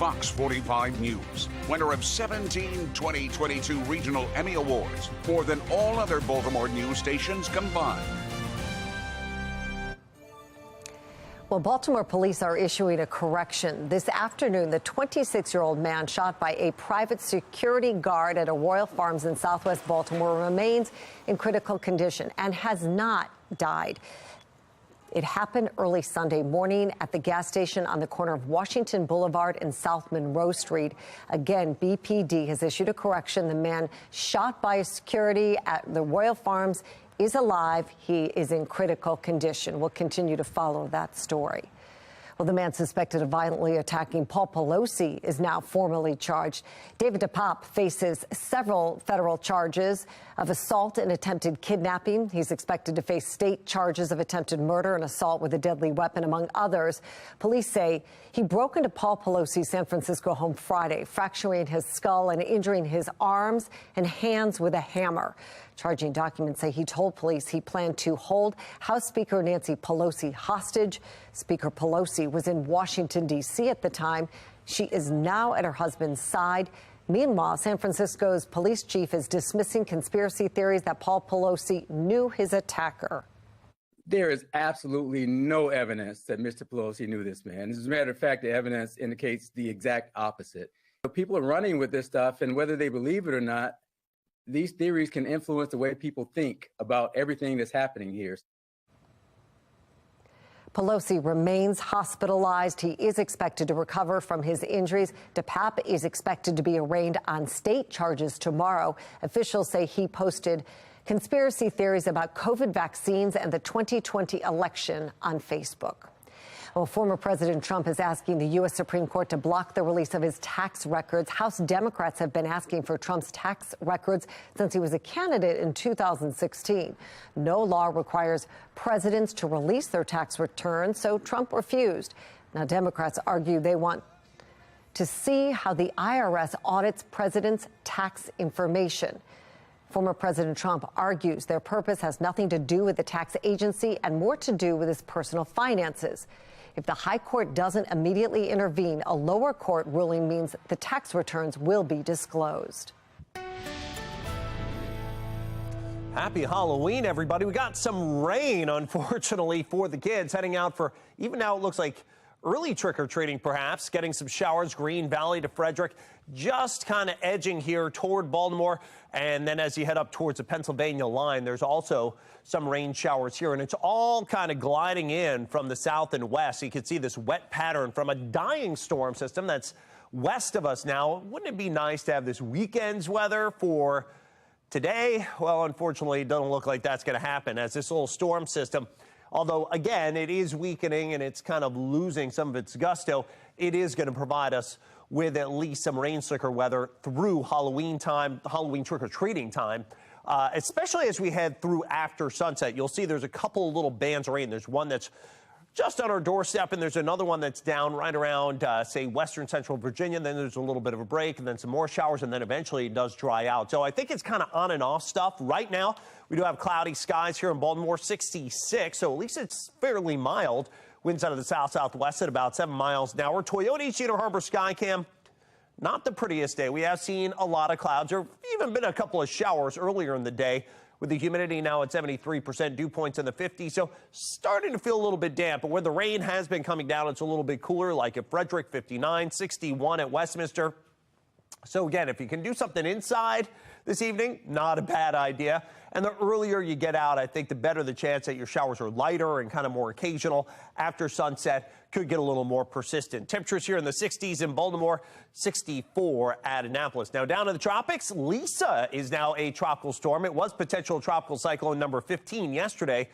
Fox 45 News, winner of 17 2022 Regional Emmy Awards, more than all other Baltimore news stations combined. Well, Baltimore police are issuing a correction. This afternoon, the 26-year-old man shot by a private security guard at a Royal Farms in southwest Baltimore remains in critical condition and has not died. It happened early Sunday morning at the gas station on the corner of Washington Boulevard and South Monroe Street. Again, BPD has issued a correction. The man shot by security at the Royal Farms is alive. He is in critical condition. We'll continue to follow that story. Well, the man suspected of violently attacking Paul Pelosi is now formally charged. David DePape faces several federal charges of assault and attempted kidnapping. He's expected to face state charges of attempted murder and assault with a deadly weapon, among others. Police say he broke into Paul Pelosi's San Francisco home Friday, fracturing his skull and injuring his arms and hands with a hammer. Charging documents say he told police he planned to hold House Speaker Nancy Pelosi hostage. Speaker Pelosi was in Washington, D.C. at the time. She is now at her husband's side. Meanwhile, San Francisco's police chief is dismissing conspiracy theories that Paul Pelosi knew his attacker. There is absolutely no evidence that Mr. Pelosi knew this man. As a matter of fact, the evidence indicates the exact opposite. People are running with this stuff, and whether they believe it or not, these theories can influence the way people think about everything that's happening here. Pelosi remains hospitalized. He is expected to recover from his injuries. DePape is expected to be arraigned on state charges tomorrow. Officials say he posted conspiracy theories about COVID vaccines and the 2020 election on Facebook. Well, former President Trump is asking the U.S. Supreme Court to block the release of his tax records. House Democrats have been asking for Trump's tax records since he was a candidate in 2016. No law requires presidents to release their tax returns, so Trump refused. Now, Democrats argue they want to see how the IRS audits presidents' tax information. Former President Trump argues their purpose has nothing to do with the tax agency and more to do with his personal finances. If the high court doesn't immediately intervene, a lower court ruling means the tax returns will be disclosed. Happy Halloween, everybody. We got some rain, unfortunately, for the kids heading out for, even now it looks like early trick-or-treating, perhaps, getting some showers, Green Valley to Frederick, just kind of edging here toward Baltimore. And then as you head up towards the Pennsylvania line, there's also some rain showers here, and it's all kind of gliding in from the south and west. You can see this wet pattern from a dying storm system that's west of us now. Wouldn't it be nice to have this weekend's weather for today? Well, unfortunately, it doesn't look like that's going to happen, as this little storm system, although, again, it is weakening and it's kind of losing some of its gusto, it is going to provide us with at least some rain slicker weather through Halloween time, Halloween trick-or-treating time, especially as we head through after sunset. You'll see there's a couple of little bands of rain. There's one that's just on our doorstep, and there's another one that's down right around, say, western central Virginia. Then there's a little bit of a break, and then some more showers, and then eventually it does dry out. So I think it's kind of on and off stuff. Right now, we do have cloudy skies here in Baltimore, 66, so at least it's fairly mild. Winds out of the south-southwest at about 7 miles an hour. Toyota Cedar Harbor Skycam, not the prettiest day. We have seen a lot of clouds. There have even been a couple of showers earlier in the day, with the humidity now at 73%, dew points in the 50s. So starting to feel a little bit damp. But where the rain has been coming down, it's a little bit cooler, like at Frederick, 59, 61 at Westminster. So again, if you can do something inside this evening, not a bad idea. And the earlier you get out, I think the better the chance that your showers are lighter and kind of more occasional after sunset. Could get a little more persistent. Temperatures here in the 60s in Baltimore, 64 at Annapolis. Now down in the tropics, Lisa is now a tropical storm. It was potential tropical cyclone number 15 yesterday.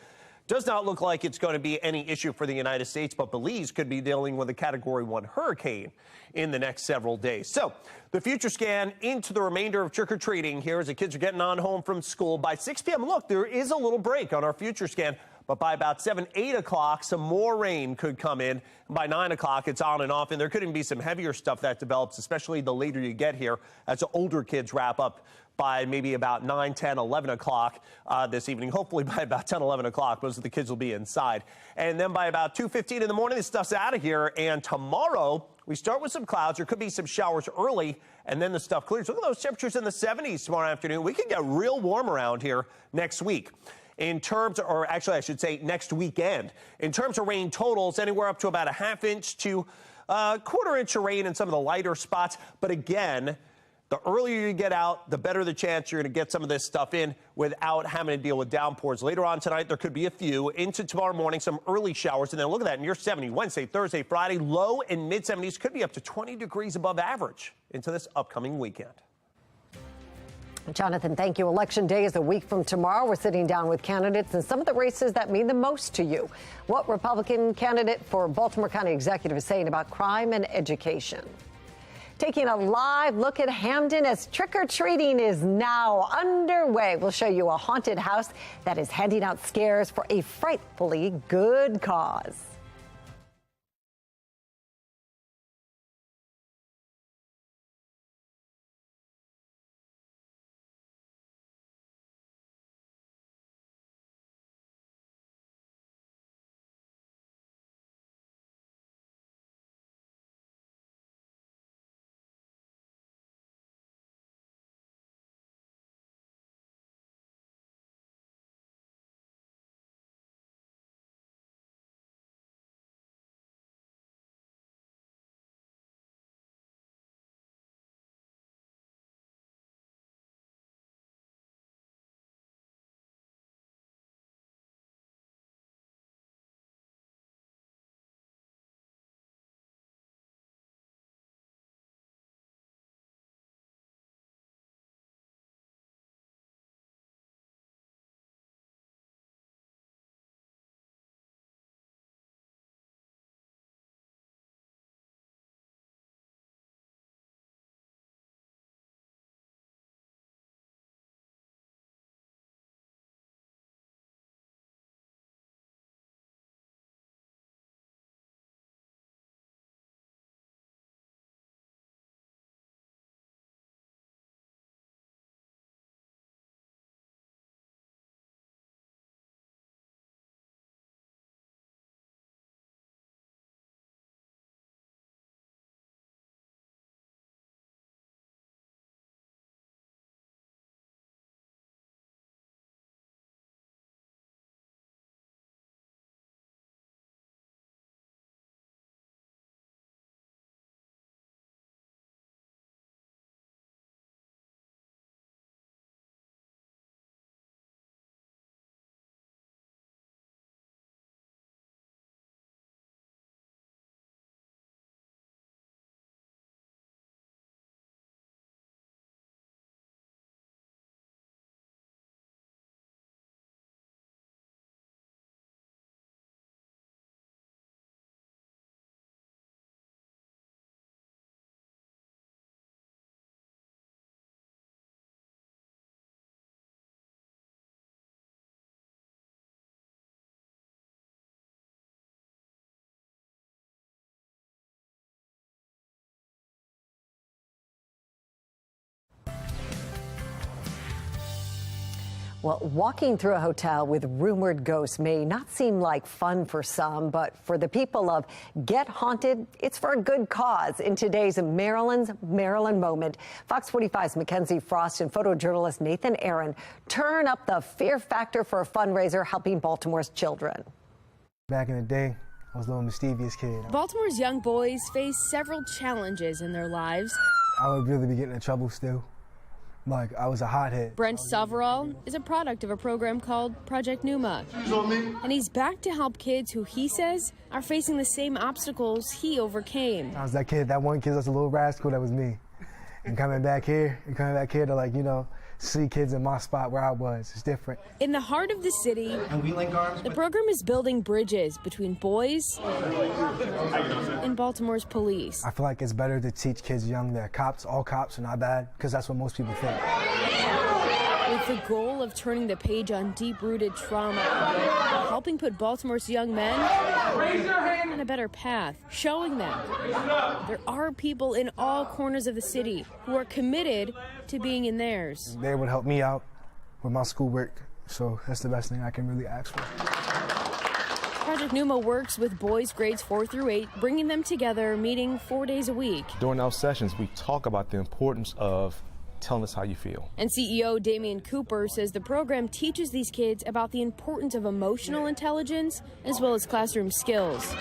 Does not look like it's going to be any issue for the United States, but Belize could be dealing with a Category 1 hurricane in the next several days. So the future scan into the remainder of trick-or-treating here as the kids are getting on home from school. By 6 p.m., look, there is a little break on our future scan. But by about 7, 8 o'clock, some more rain could come in. And by 9 o'clock, it's on and off. And there could even be some heavier stuff that develops, especially the later you get here as the older kids wrap up by maybe about 9, 10, 11 o'clock this evening. Hopefully by about 10, 11 o'clock, most of the kids will be inside. And then by about 2:15 in the morning, this stuff's out of here. And tomorrow, we start with some clouds. There could be some showers early, and then the stuff clears. Look at those temperatures in the 70s tomorrow afternoon. We could get real warm around here next week. In terms, or actually I should say next weekend. In terms of rain totals, anywhere up to about a ½ inch to a quarter inch of rain in some of the lighter spots. But again, the earlier you get out, the better the chance you're going to get some of this stuff in without having to deal with downpours. Later on tonight, there could be a few. Into tomorrow morning, some early showers. And then look at that, near 70 Wednesday, Thursday, Friday. Low in mid-70s, could be up to 20 degrees above average into this upcoming weekend. Jonathan, thank you. Election Day is a week from tomorrow. We're sitting down with candidates in some of the races that mean the most to you. What Republican candidate for Baltimore County executive is saying about crime and education. Taking a live look at Hamden as trick-or-treating is now underway. We'll show you a haunted house that is handing out scares for a frightfully good cause. Well, walking through a hotel with rumored ghosts may not seem like fun for some, but for the people of Get Haunted, it's for a good cause. In today's Maryland moment, Fox 45's Mackenzie Frost and photojournalist Nathan Aaron turn up the fear factor for a fundraiser helping Baltimore's children. Back in the day, I was a little mischievous kid. Baltimore's young boys face several challenges in their lives. I would really be getting in trouble still. Like, I was a hothead. Brent Soverall is a product of a program called Project Numa. And he's back to help kids who he says are facing the same obstacles he overcame. I was that kid, that one kid that's a little rascal, that was me. And coming back here to, like, you know, see kids in my spot where I was. It's different. In the heart of the city, the program is building bridges between boys and Baltimore's police. I feel like it's better to teach kids young that all cops are not bad, because that's what most people think. With with the goal of turning the page on deep-rooted trauma, helping put Baltimore's young men on a better path, showing them there are people in all corners of the city who are committed to being in theirs. They would help me out with my schoolwork, so that's the best thing I can really ask for. Project Numa works with boys grades 4 through 8, bringing them together, meeting 4 days a week. During our sessions, we talk about the importance of telling us how you feel. And CEO Damian Cooper says the program teaches these kids about the importance of emotional intelligence as well as classroom skills.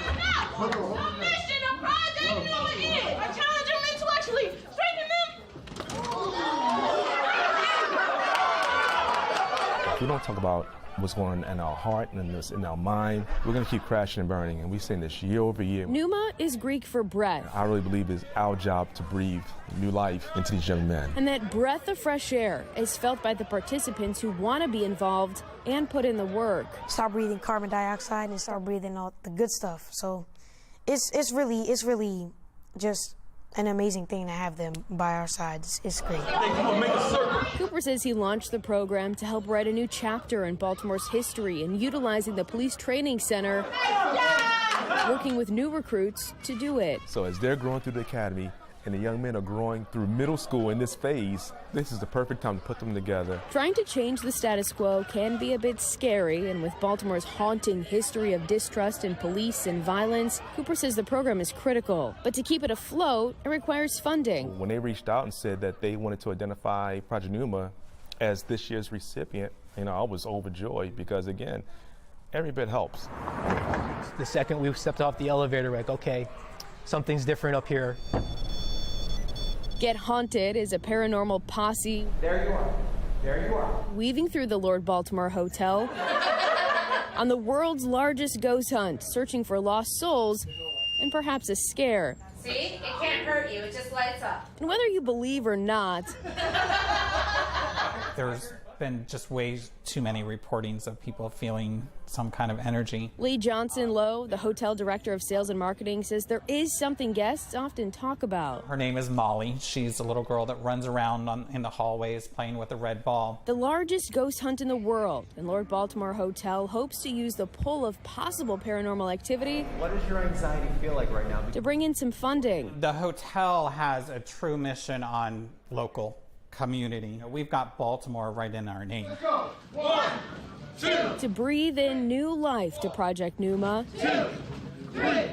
If we don't talk about what's going on in our heart and in our mind, we're going to keep crashing and burning, and we've seen this year over year. Pneuma is Greek for breath. I really believe it's our job to breathe new life into these young men. And that breath of fresh air is felt by the participants who want to be involved and put in the work. Start breathing carbon dioxide and start breathing all the good stuff. So it's really just an amazing thing to have them by our sides. It's great. Cooper says he launched the program to help write a new chapter in Baltimore's history and utilizing the police training center, working with new recruits to do it. So as they're growing through the academy and the young men are growing through middle school in this phase, this is the perfect time to put them together. Trying to change the status quo can be a bit scary, and with Baltimore's haunting history of distrust in police and violence, Cooper says the program is critical. But to keep it afloat, it requires funding. When they reached out and said that they wanted to identify Project Numa as this year's recipient, I was overjoyed because, again, every bit helps. The second we stepped off the elevator, like, okay, something's different up here. Get Haunted is a paranormal posse. There you are. Weaving through the Lord Baltimore Hotel on the world's largest ghost hunt, searching for lost souls and perhaps a scare. See? It can't hurt you. It just lights up. And whether you believe or not, there's been just way too many reportings of people feeling some kind of energy. Lee Johnson Lowe, the hotel director of sales and marketing, says there is something guests often talk about. Her name is Molly. She's a little girl that runs around in the hallways playing with a red ball. The largest ghost hunt in the world, and Lord Baltimore Hotel hopes to use the pull of possible paranormal activity. What does your anxiety feel like right now? To bring in some funding. The hotel has a true mission on local community. We've got Baltimore right in our name. Let's go. 1, 2. To breathe in new life to Project Numa. 2, 3,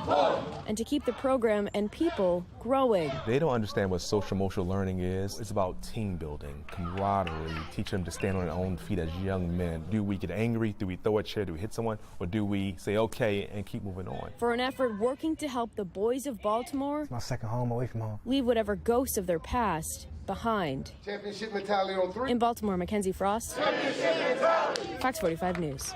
4. And to keep the program and people growing. They don't understand what social emotional learning is. It's about team building, camaraderie, teach them to stand on their own feet as young men. Do we get angry? Do we throw a chair? Do we hit someone? Or do we say okay and keep moving on? For an effort working to help the boys of Baltimore, It's my second home away from home. Leave whatever ghosts of their past behind. Championship mentality on 3. In Baltimore, Mackenzie Frost, Fox 45 News.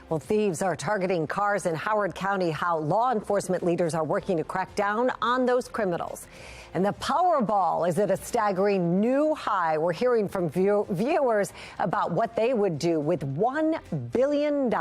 Well, thieves are targeting cars in Howard County. How law enforcement leaders are working to crack down on those criminals. And the Powerball is at a staggering new high. We're hearing from viewers about what they would do with $1 billion.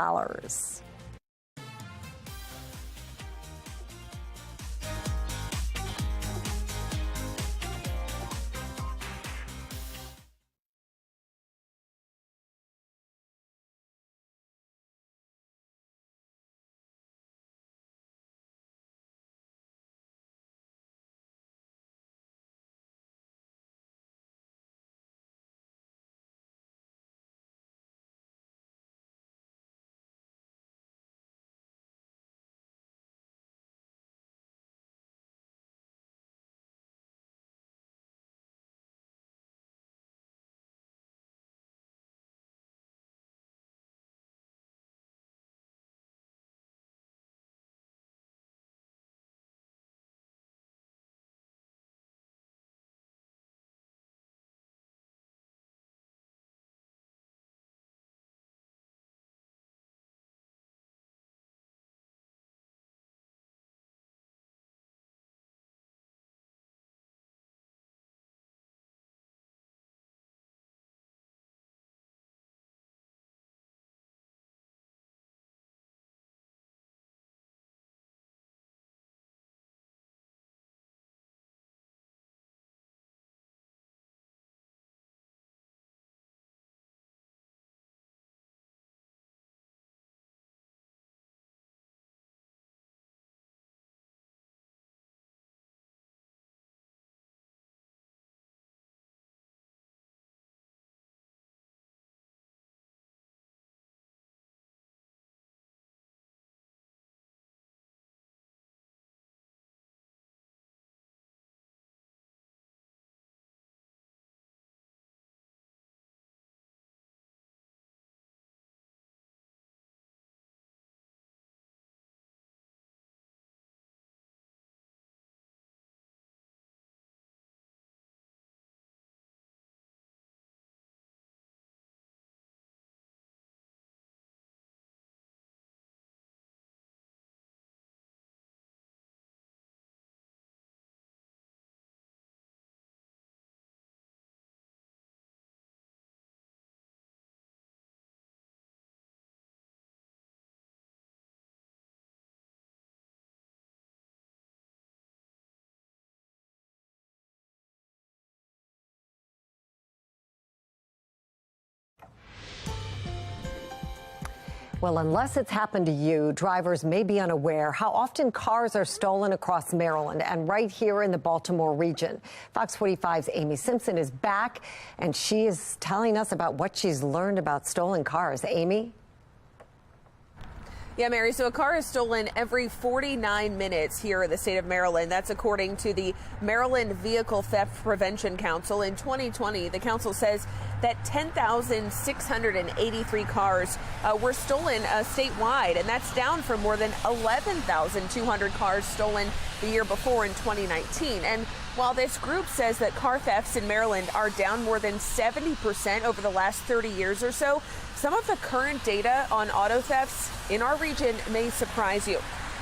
Well, unless it's happened to you, drivers may be unaware how often cars are stolen across Maryland and right here in the Baltimore region. Fox 45's Amy Simpson is back, and she is telling us about what she's learned about stolen cars. Amy? Yeah, Mary, so a car is stolen every 49 minutes here in the state of Maryland. That's according to the Maryland Vehicle Theft Prevention Council. In 2020, the council says that 10,683 cars were stolen statewide, and that's down from more than 11,200 cars stolen the year before in 2019. And while this group says that car thefts in Maryland are down more than 70% over the last 30 years or so, some of the current data on auto thefts in our region may surprise you.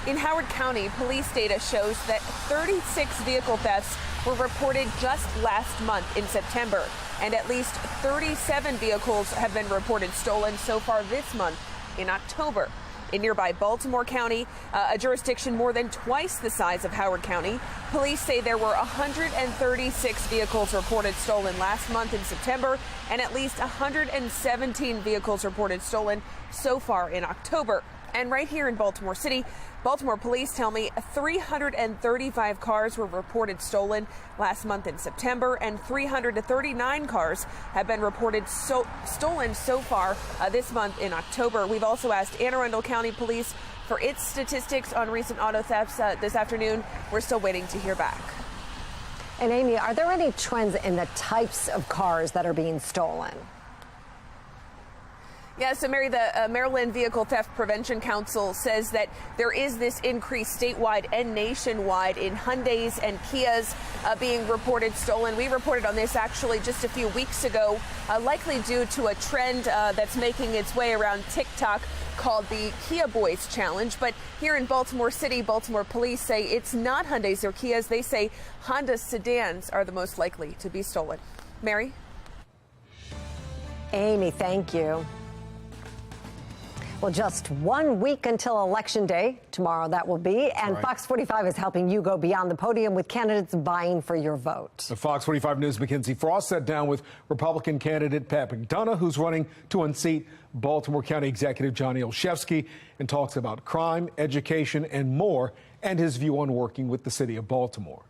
In Howard County, police data shows that 36 vehicle thefts were reported just last month in September, and at least 37 vehicles have been reported stolen so far this month in October. In nearby Baltimore County, a jurisdiction more than twice the size of Howard County, police say there were 136 vehicles reported stolen last month in September, and at least 117 vehicles reported stolen so far in October. And right here in Baltimore City, Baltimore police tell me 335 cars were reported stolen last month in September, and 339 cars have been reported stolen so far this month in October. We've also asked Anne Arundel County Police for its statistics on recent auto thefts this afternoon. We're still waiting to hear back. And Amy, are there any trends in the types of cars that are being stolen? Yeah, so Mary, the Maryland Vehicle Theft Prevention Council says that there is this increase statewide and nationwide in Hyundais and Kias being reported stolen. We reported on this actually just a few weeks ago, likely due to a trend that's making its way around TikTok called the Kia Boys Challenge. But here in Baltimore City, Baltimore police say it's not Hyundais or Kias. They say Honda sedans are the most likely to be stolen. Mary? Amy, thank you. Well, just 1 week until Election Day. Tomorrow that will be. And Fox 45 is helping you go beyond the podium with candidates vying for your vote. The Fox 45 News' Mackenzie Frost sat down with Republican candidate Pat McDonough, who's running to unseat Baltimore County Executive Johnny Olszewski, and talks about crime, education, and more, and his view on working with the city of Baltimore.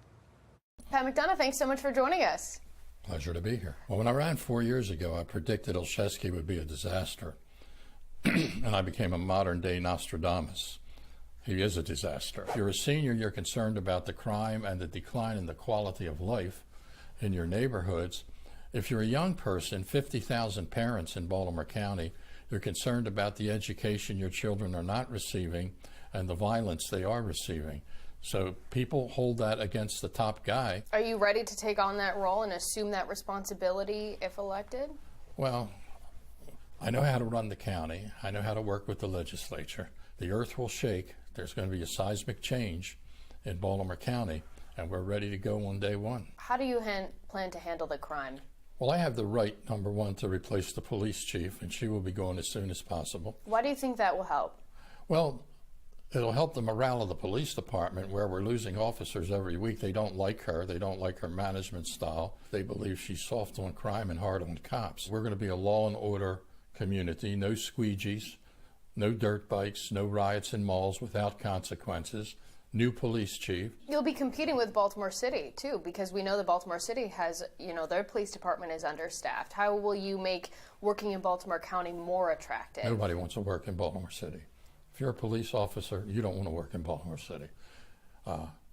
Pat McDonough, thanks so much for joining us. Pleasure to be here. Well, when I ran 4 years ago, I predicted Olszewski would be a disaster. And I became a modern-day Nostradamus. He is a disaster. If you're a senior, you're concerned about the crime and the decline in the quality of life in your neighborhoods. If you're a young person, 50,000 parents in Baltimore County, you're concerned about the education your children are not receiving and the violence they are receiving. So people hold that against the top guy. Are you ready to take on that role and assume that responsibility if elected? Well, I know how to run the county. I know how to work with the legislature. The earth will shake. There's going to be a seismic change in Baltimore County, and we're ready to go on day one. How do you plan to handle the crime? Well, I have the right, number one, to replace the police chief, and she will be going as soon as possible. Why do you think that will help? Well, it'll help the morale of the police department, where we're losing officers every week. They don't like her. They don't like her management style. They believe she's soft on crime and hard on cops. We're going to be a law and order community, no squeegees, no dirt bikes, no riots in malls without consequences, new police chief. You'll be competing with Baltimore City, too, because we know that Baltimore City has, their police department is understaffed. How will you make working in Baltimore County more attractive? Nobody wants to work in Baltimore City. If you're a police officer, you don't want to work in Baltimore City.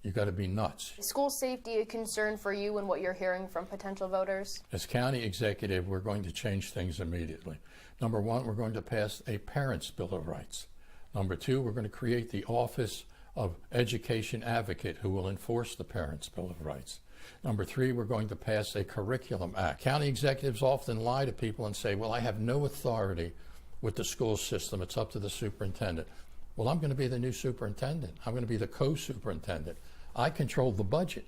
You got to be nuts. Is school safety a concern for you and what you're hearing from potential voters? As county executive, we're going to change things immediately. Number one, we're going to pass a Parents' Bill of Rights. Number two, we're going to create the Office of Education Advocate, who will enforce the Parents' Bill of Rights. Number three, we're going to pass a Curriculum Act. County executives often lie to people and say, well, I have no authority with the school system. It's up to the superintendent. Well, I'm going to be the new superintendent. I'm going to be the co-superintendent. I control the budget.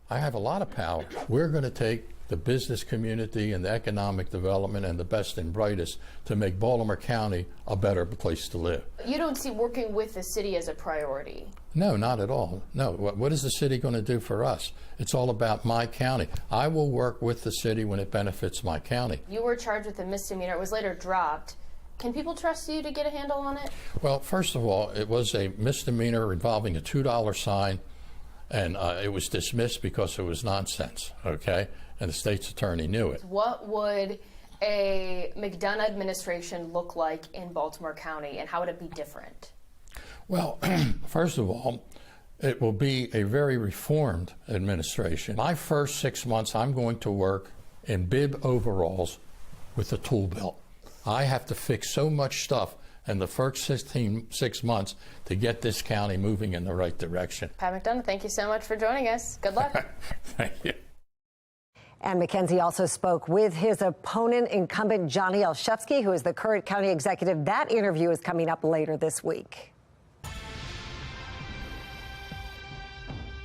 I have a lot of power. We're going to take the business community and the economic development and the best and brightest to make Baltimore County a better place to live. You don't see working with the city as a priority? No, not at all. No. What is the city going to do for us? It's all about my county. I will work with the city when it benefits my county. You were charged with a misdemeanor. It was later dropped. Can people trust you to get a handle on it? Well, first of all, it was a misdemeanor involving a $2 sign, and it was dismissed because it was nonsense, okay? And the state's attorney knew it. What would a McDonough administration look like in Baltimore County, and how would it be different? Well, first of all, it will be a very reformed administration. My first 6 months, I'm going to work in bib overalls with a tool belt. I have to fix so much stuff in the first 6 months to get this county moving in the right direction. Pat McDonough, thank you so much for joining us. Good luck. Thank you. And McKenzie also spoke with his opponent, incumbent Johnny Olszewski, who is the current county executive. That interview is coming up later this week.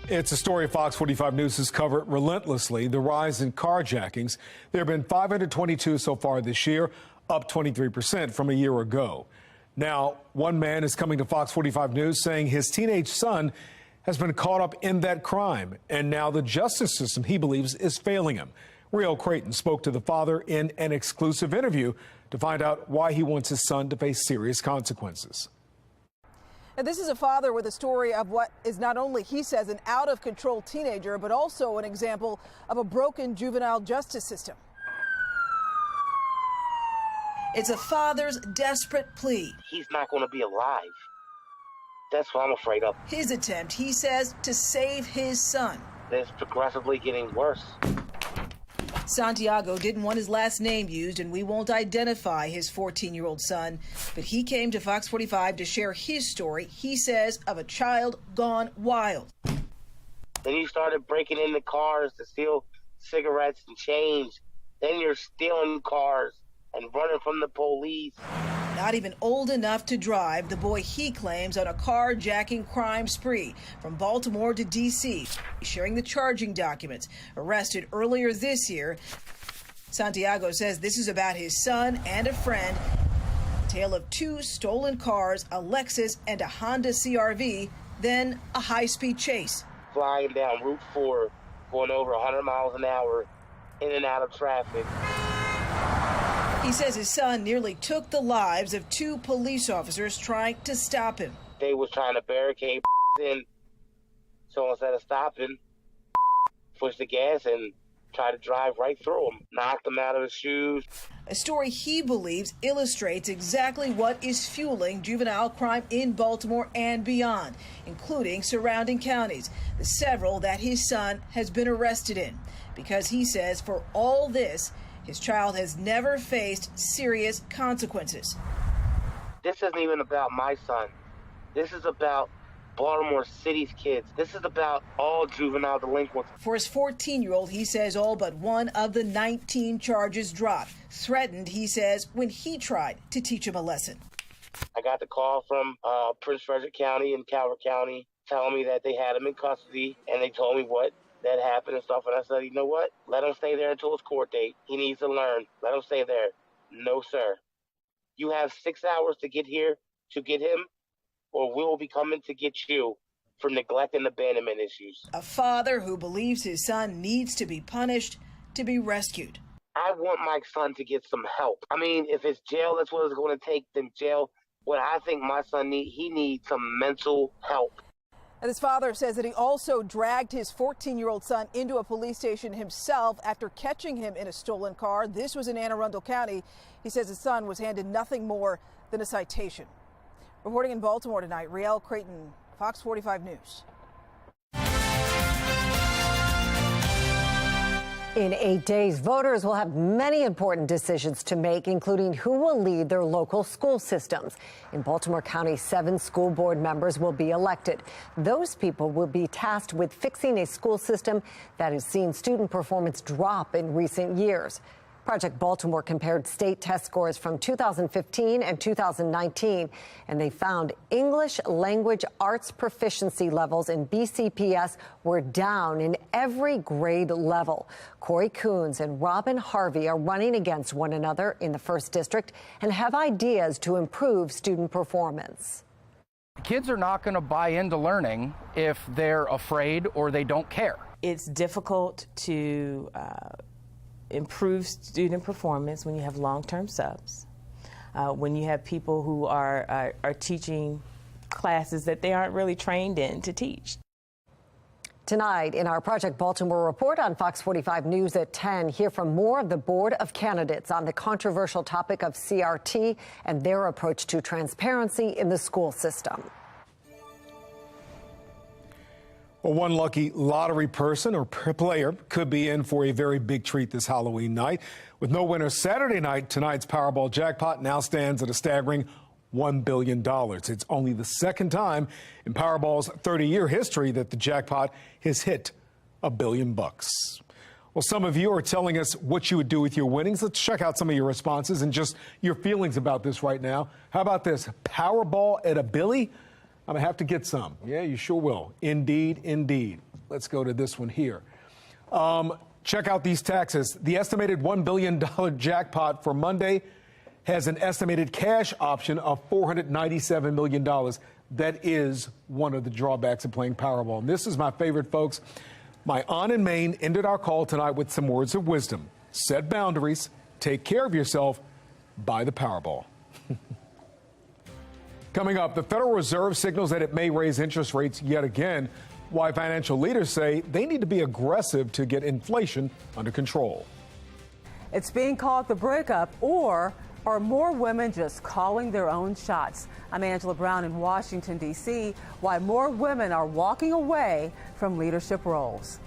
It's a story Fox 45 News has covered relentlessly, the rise in carjackings. There have been 522 so far this year, up 23% from a year ago. Now, one man is coming to Fox 45 News saying his teenage son has been caught up in that crime, and now the justice system, he believes, is failing him. Riel Creighton spoke to the father in an exclusive interview to find out why he wants his son to face serious consequences. And this is a father with a story of what is not only, he says, an out-of-control teenager, but also an example of a broken juvenile justice system. It's a father's desperate plea. He's not going to be alive. That's what I'm afraid of. His attempt, he says, to save his son. It's progressively getting worse. Santiago didn't want his last name used, and we won't identify his 14-year-old son. But he came to Fox 45 to share his story, he says, of a child gone wild. Then you started breaking into cars to steal cigarettes and change. Then you're stealing cars and running from the police. Not even old enough to drive, the boy he claims on a carjacking crime spree from Baltimore to D.C., sharing the charging documents. Arrested earlier this year, Santiago says this is about his son and a friend. A tale of two stolen cars, a Lexus and a Honda CRV, then a high-speed chase. Flying down Route 4, going over 100 miles an hour, in and out of traffic. He says his son nearly took the lives of two police officers trying to stop him. They was trying to barricade in, so instead of stopping, push the gas and try to drive right through him, knocked him out of his shoes. A story he believes illustrates exactly what is fueling juvenile crime in Baltimore and beyond, including surrounding counties, the several that his son has been arrested in. Because he says for all this, his child has never faced serious consequences. This isn't even about my son. This is about Baltimore City's kids. This is about all juvenile delinquents. For his 14-year-old, he says all but one of the 19 charges dropped. Threatened, he says, when he tried to teach him a lesson. I got the call from Prince Frederick County and Calvert County telling me that they had him in custody, and they told me what that happened and stuff, and I said, you know what? Let him stay there until his court date. He needs to learn. Let him stay there. No, sir. You have 6 hours to get here to get him, or we'll be coming to get you for neglect and abandonment issues. A father who believes his son needs to be punished, to be rescued. I want my son to get some help. I mean, if it's jail, that's what it's going to take, then jail. What I think my son needs, he needs some mental help. And his father says that he also dragged his 14-year-old son into a police station himself after catching him in a stolen car. This was in Anne Arundel County. He says his son was handed nothing more than a citation. Reporting in Baltimore tonight, Riel Creighton, Fox 45 News. In 8 days, voters will have many important decisions to make, including who will lead their local school systems. In Baltimore County, 7 school board members will be elected. Those people will be tasked with fixing a school system that has seen student performance drop in recent years. Project Baltimore compared state test scores from 2015 and 2019, and they found English language arts proficiency levels in BCPS were down in every grade level. Corey Coons and Robin Harvey are running against one another in the 1st District and have ideas to improve student performance. Kids are not going to buy into learning if they're afraid or they don't care. It's difficult to improve student performance when you have long-term subs. when you have people who are teaching classes that they aren't really trained in to teach. Tonight, in our Project Baltimore report on Fox 45 News at 10, hear from more of the Board of Candidates on the controversial topic of CRT and their approach to transparency in the school system. Well, one lucky lottery person or player could be in for a very big treat this Halloween night. With no winner Saturday night, tonight's Powerball jackpot now stands at a staggering $1 billion. It's only the second time in Powerball's 30-year history that the jackpot has hit $1 billion. Well, some of you are telling us what you would do with your winnings. Let's check out some of your responses and just your feelings about this right now. How about this? Powerball at $1 billion? I'm going to have to get some. Yeah, you sure will. Indeed, indeed. Let's go to this one here. Check out these taxes. The estimated $1 billion jackpot for Monday has an estimated cash option of $497 million. That is one of the drawbacks of playing Powerball. And this is my favorite, folks. My aunt in Maine ended our call tonight with some words of wisdom. Set boundaries, take care of yourself, buy the Powerball. Coming up, the Federal Reserve signals that it may raise interest rates yet again, why financial leaders say they need to be aggressive to get inflation under control. It's being called the breakup, or are more women just calling their own shots? I'm Angela Brown in Washington, D.C., why more women are walking away from leadership roles.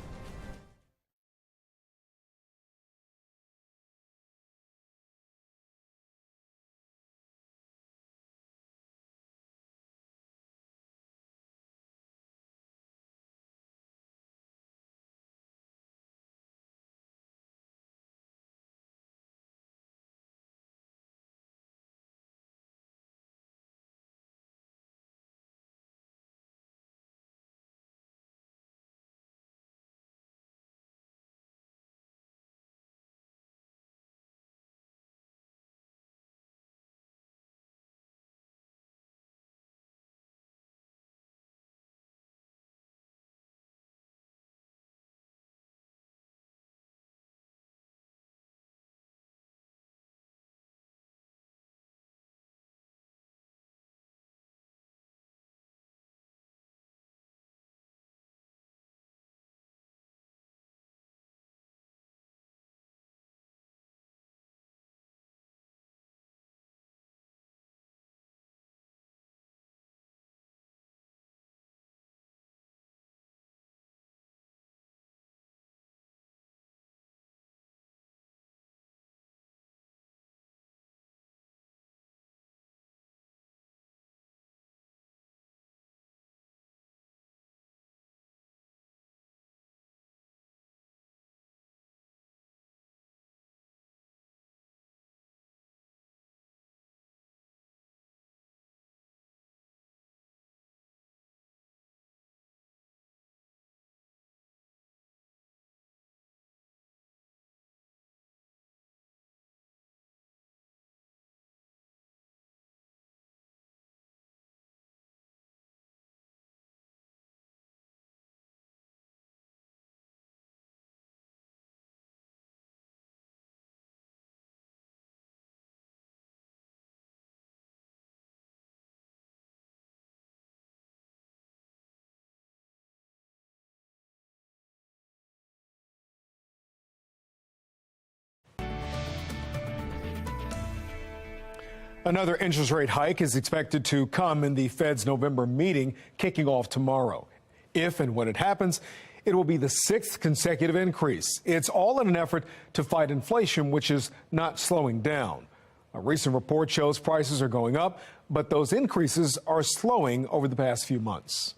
Another interest rate hike is expected to come in the Fed's November meeting, kicking off tomorrow. If and when it happens, it will be the 6th consecutive increase. It's all in an effort to fight inflation, which is not slowing down. A recent report shows prices are going up, but those increases are slowing over the past few months.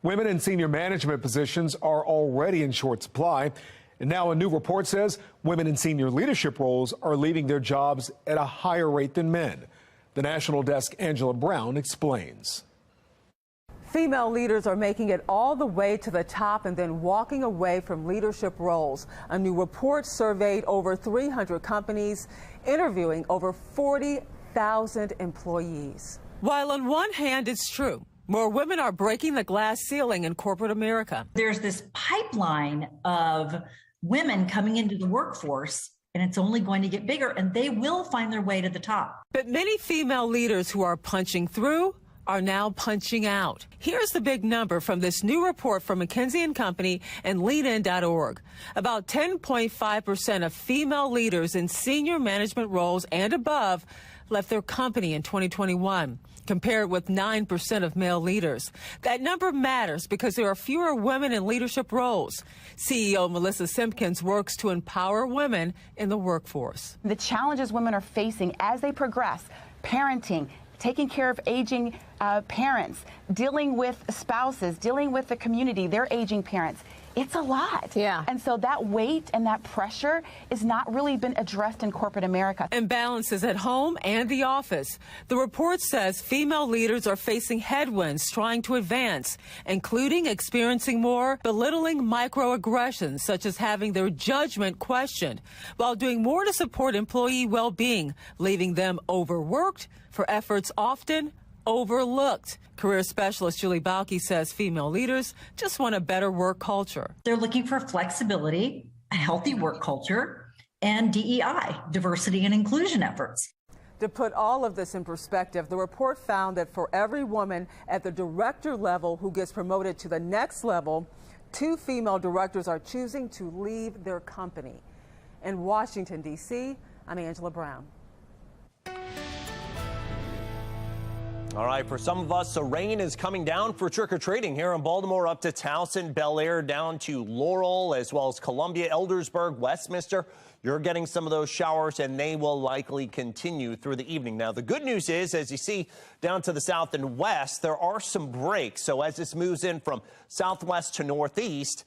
Women in senior management positions are already in short supply. And now a new report says women in senior leadership roles are leaving their jobs at a higher rate than men. The National Desk Angela Brown explains. Female leaders are making it all the way to the top and then walking away from leadership roles. A new report surveyed over 300 companies, interviewing over 40,000 employees. While on one hand it's true, more women are breaking the glass ceiling in corporate America. There's this pipeline of women coming into the workforce and it's only going to get bigger, and they will find their way to the top. But many female leaders who are punching through are now punching out. Here's the big number from this new report from McKinsey & Company and leanin.org. About 10.5% of female leaders in senior management roles and above left their company in 2021, compared with 9% of male leaders. That number matters because there are fewer women in leadership roles. CEO Melissa Simpkins works to empower women in the workforce. The challenges women are facing as they progress, parenting, taking care of aging parents, dealing with spouses, dealing with the community, their aging parents. It's a lot. Yeah. And so that weight and that pressure is not really been addressed in corporate America. Imbalances at home and the office. The report says female leaders are facing headwinds trying to advance, including experiencing more belittling microaggressions, such as having their judgment questioned, while doing more to support employee well-being, leaving them overworked for efforts often overlooked. Career specialist Julie Balke says female leaders just want a better work culture. They're looking for flexibility, a healthy work culture, and DEI, diversity and inclusion efforts. To put all of this in perspective, the report found that for every woman at the director level who gets promoted to the next level, 2 female directors are choosing to leave their company. In Washington, D.C., I'm Angela Brown. All right, for some of us, the rain is coming down for trick-or-treating here in Baltimore, up to Towson, Bel Air, down to Laurel, as well as Columbia, Eldersburg, Westminster. You're getting some of those showers, and they will likely continue through the evening. Now, the good news is, as you see down to the south and west, there are some breaks. So as this moves in from southwest to northeast,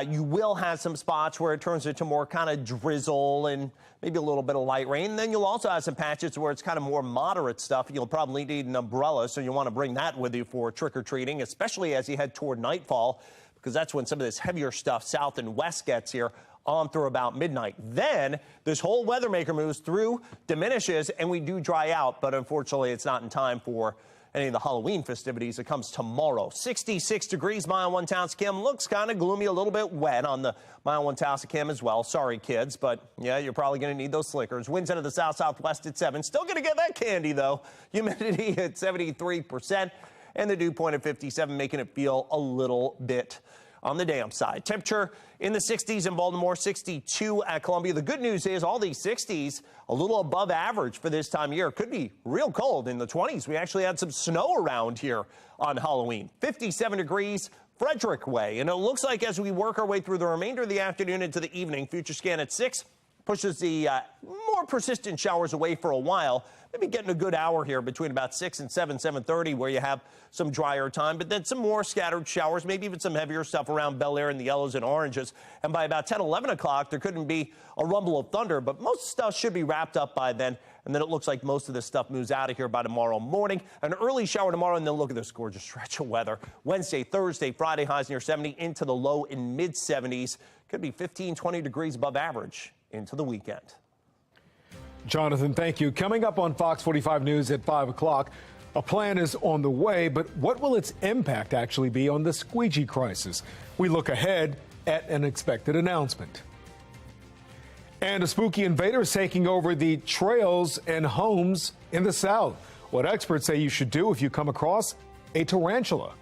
you will have some spots where it turns into more kind of drizzle and maybe a little bit of light rain. Then you'll also have some patches where it's kind of more moderate stuff. You'll probably need an umbrella, so you want to bring that with you for trick-or-treating, especially as you head toward nightfall, because that's when some of this heavier stuff south and west gets here on through about midnight. Then this whole weather maker moves through, diminishes, and we do dry out, but unfortunately it's not in time for any of the Halloween festivities. It comes tomorrow. 66 degrees, Mile 1 Towson. Looks kind of gloomy, a little bit wet on the Mile 1 Towson as well. Sorry, kids, but yeah, you're probably going to need those slickers. Winds into the south-southwest at 7. Still going to get that candy, though. Humidity at 73%, and the dew point at 57, making it feel a little bit on the damp side. Temperature in the 60s in Baltimore, 62 at Columbia. The good news is all these 60s a little above average for this time of year. Could be real cold in the 20s. We actually had some snow around here on Halloween. 57 degrees Frederick Way. And it looks like as we work our way through the remainder of the afternoon into the evening, future scan at 6 pushes the more persistent showers away for a while. Maybe getting a good hour here between about 6 and 7:30 where you have some drier time, but then some more scattered showers, maybe even some heavier stuff around Bel Air in the yellows and oranges. And by about 10, 11 o'clock, there couldn't be a rumble of thunder, but most stuff should be wrapped up by then. And then it looks like most of this stuff moves out of here by tomorrow morning. An early shower tomorrow, and then look at this gorgeous stretch of weather. Wednesday, Thursday, Friday, highs near 70 into the low and mid 70s. Could be 15, 20 degrees above average into the weekend. Jonathan, thank you. Coming up on Fox 45 News at 5 o'clock, a plan is on the way, but what will its impact actually be on the Squeegee crisis? We look ahead at an expected announcement. And a spooky invader is taking over the trails and homes in the South. What experts say you should do if you come across a tarantula.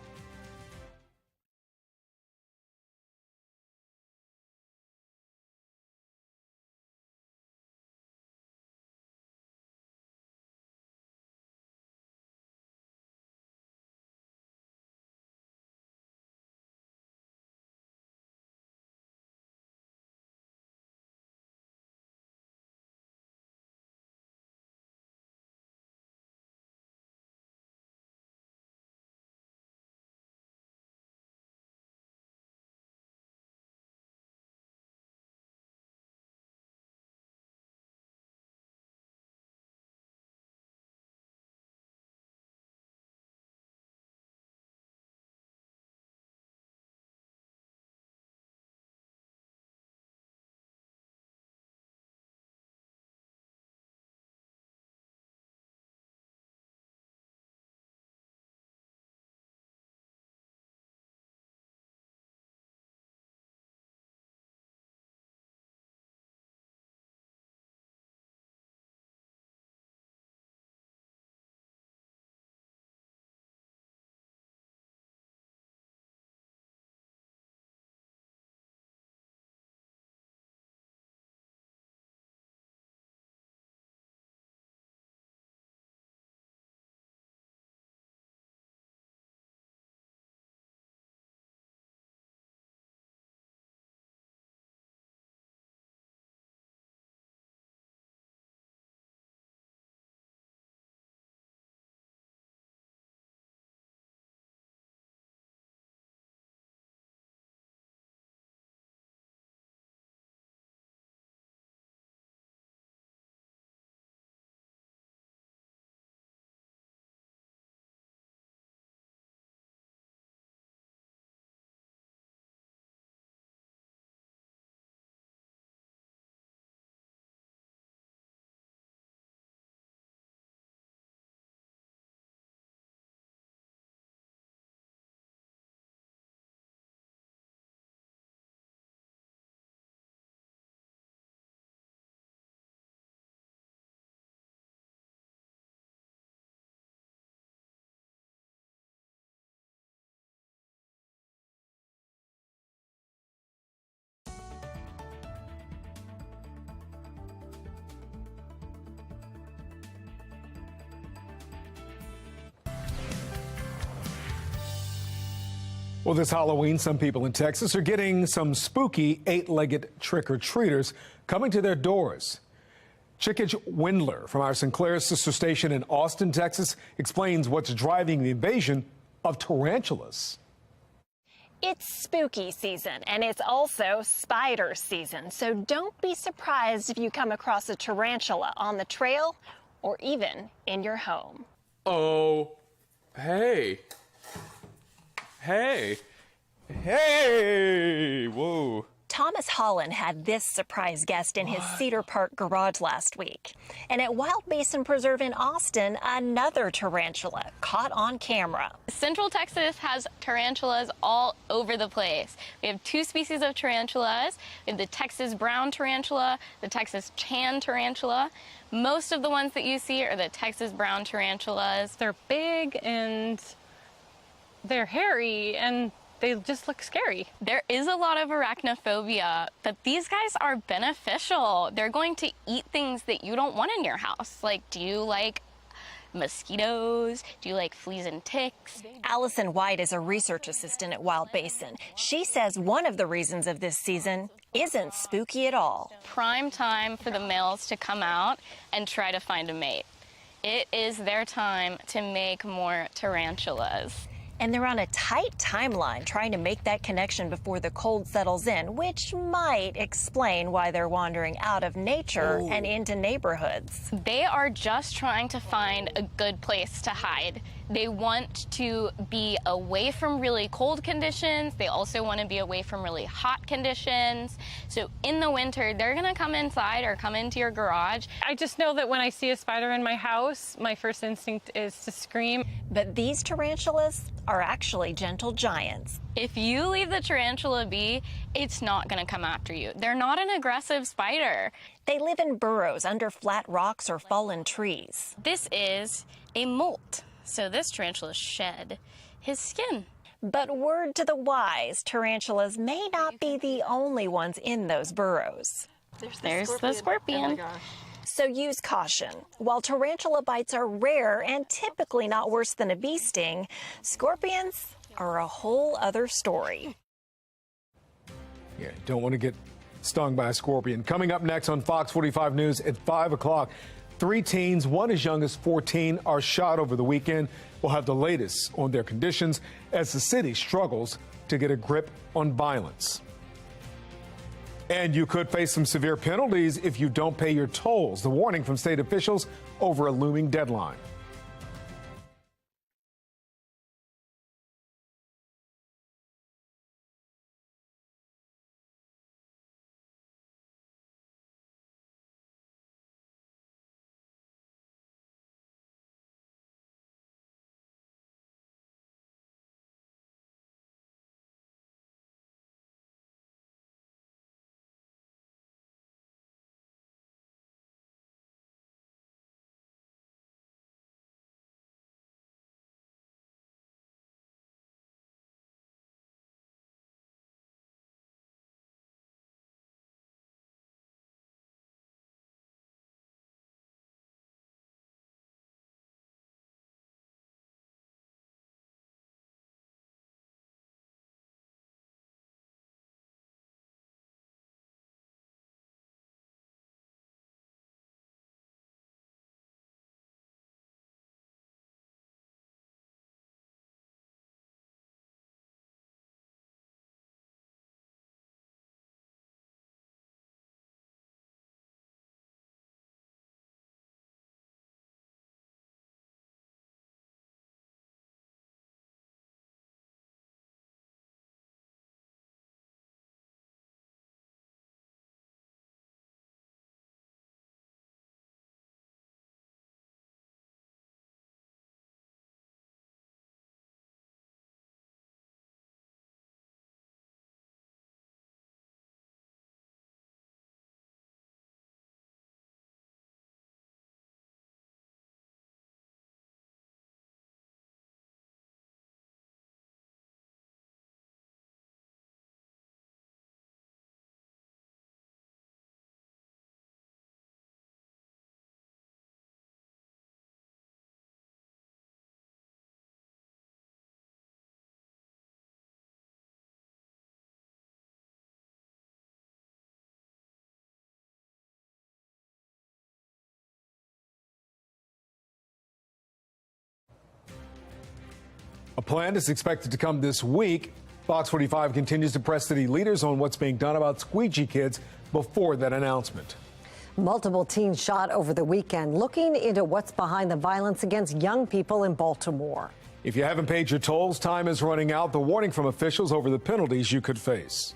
Well, this Halloween, some people in Texas are getting some spooky 8-legged trick-or-treaters coming to their doors. Chickage Windler from our Sinclair sister station in Austin, Texas, explains what's driving the invasion of tarantulas. It's spooky season, and it's also spider season, so don't be surprised if you come across a tarantula on the trail or even in your home. Oh, hey. Hey. Hey. Whoa. Thomas Holland had this surprise guest in his Cedar Park garage last week. And at Wild Basin Preserve in Austin, another tarantula caught on camera. Central Texas has tarantulas all over the place. We have 2 species of tarantulas. We have the Texas brown tarantula, the Texas tan tarantula. Most of the ones that you see are the Texas brown tarantulas. They're big and they're hairy and they just look scary. There is a lot of arachnophobia, but these guys are beneficial. They're going to eat things that you don't want in your house. Like, do you like mosquitoes? Do you like fleas and ticks? Allison White is a research assistant at Wild Basin. She says one of the reasons of this season isn't spooky at all. Prime time for the males to come out and try to find a mate. It is their time to make more tarantulas. And they're on a tight timeline trying to make that connection before the cold settles in, which might explain why they're wandering out of nature and into neighborhoods. They are just trying to find a good place to hide. They want to be away from really cold conditions. They also want to be away from really hot conditions. So in the winter, they're going to come inside or come into your garage. I just know that when I see a spider in my house, my first instinct is to scream. But these tarantulas are actually gentle giants. If you leave the tarantula be, it's not going to come after you. They're not an aggressive spider. They live in burrows under flat rocks or fallen trees. This is a molt. So this tarantula shed his skin. But word to the wise, tarantulas may not be the only ones in those burrows. There's the scorpion. So use caution. While tarantula bites are rare and typically not worse than a bee sting, scorpions are a whole other story. Yeah, don't want to get stung by a scorpion. Coming up next on Fox 45 News at 5 o'clock. 3 teens, one as young as 14, are shot over the weekend. We'll have the latest on their conditions as the city struggles to get a grip on violence. And you could face some severe penalties if you don't pay your tolls. The warning from state officials over a looming deadline. A plan is expected to come this week. Fox 45 continues to press city leaders on what's being done about Squeegee kids before that announcement. Multiple teens shot over the weekend, looking into what's behind the violence against young people in Baltimore. If you haven't paid your tolls, time is running out. The warning from officials over the penalties you could face.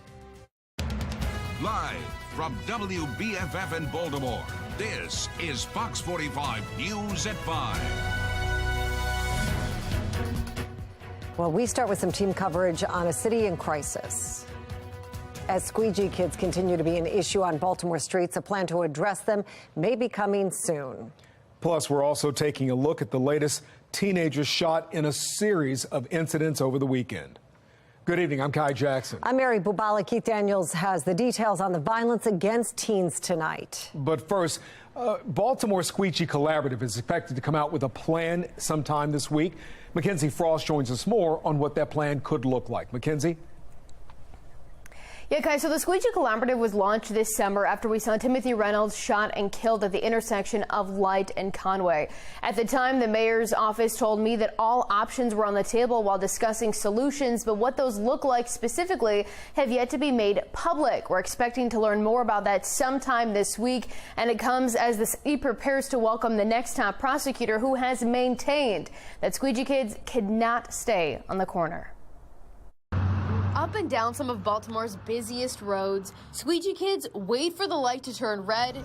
Live from WBFF in Baltimore, this is Fox 45 News at 5. Well, we start with some team coverage on a city in crisis. As Squeegee kids continue to be an issue on Baltimore streets, a plan to address them may be coming soon. Plus, we're also taking a look at the latest teenagers shot in a series of incidents over the weekend. Good evening. I'm Kai Jackson. I'm Mary Bubala. Keith Daniels has the details on the violence against teens tonight. But first, Baltimore Squeegee Collaborative is expected to come out with a plan sometime this week. Mackenzie Frost joins us more on what that plan could look like. Mackenzie? Yeah, guys, so the Squeegee Collaborative was launched this summer after we saw Timothy Reynolds shot and killed at the intersection of Light and Conway. At the time, the mayor's office told me that all options were on the table while discussing solutions, but what those look like specifically have yet to be made public. We're expecting to learn more about that sometime this week, and it comes as the city prepares to welcome the next top prosecutor who has maintained that Squeegee kids cannot stay on the corner. Up and down some of Baltimore's busiest roads, Squeegee kids wait for the light to turn red,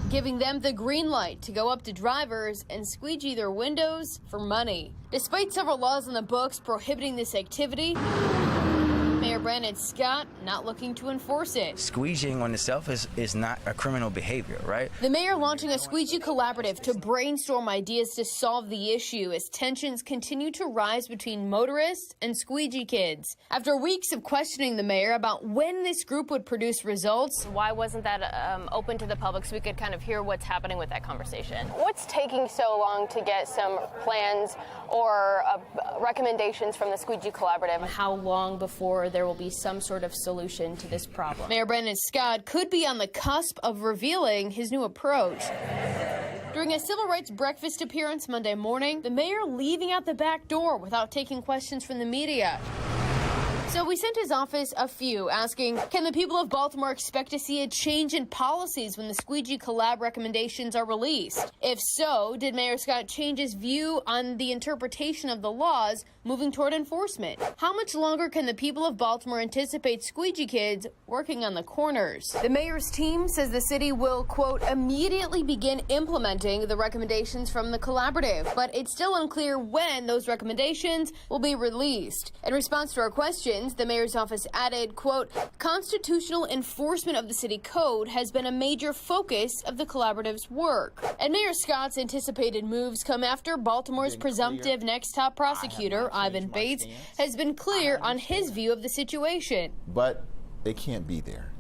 giving them the green light to go up to drivers and squeegee their windows for money. Despite several laws in the books prohibiting this activity, Mayor Brandon Scott not looking to enforce it. Squeegeeing on itself is not a criminal behavior, right? The mayor launching a Squeegee Collaborative to brainstorm ideas to solve the issue as tensions continue to rise between motorists and Squeegee kids. After weeks of questioning the mayor about when this group would produce results. Why wasn't that open to the public so we could kind of hear what's happening with that conversation? What's taking so long to get some plans or recommendations from the Squeegee Collaborative? How long before there will be some sort of solution to this problem? Mayor Brandon Scott could be on the cusp of revealing his new approach. During a civil rights breakfast appearance Monday morning, the mayor leaving out the back door without taking questions from the media. So we sent his office a few, asking, can the people of Baltimore expect to see a change in policies when the Squeegee Collab recommendations are released? If so, did Mayor Scott change his view on the interpretation of the laws moving toward enforcement? How much longer can the people of Baltimore anticipate Squeegee kids working on the corners? The mayor's team says the city will, quote, immediately begin implementing the recommendations from the collaborative, but it's still unclear when those recommendations will be released. In response to our questions, the mayor's office added, quote, constitutional enforcement of the city code has been a major focus of the collaborative's work. And Mayor Scott's anticipated moves come after Baltimore's presumptive next top prosecutor, Ivan Bates, has been clear on his view of the situation. But it can't be there.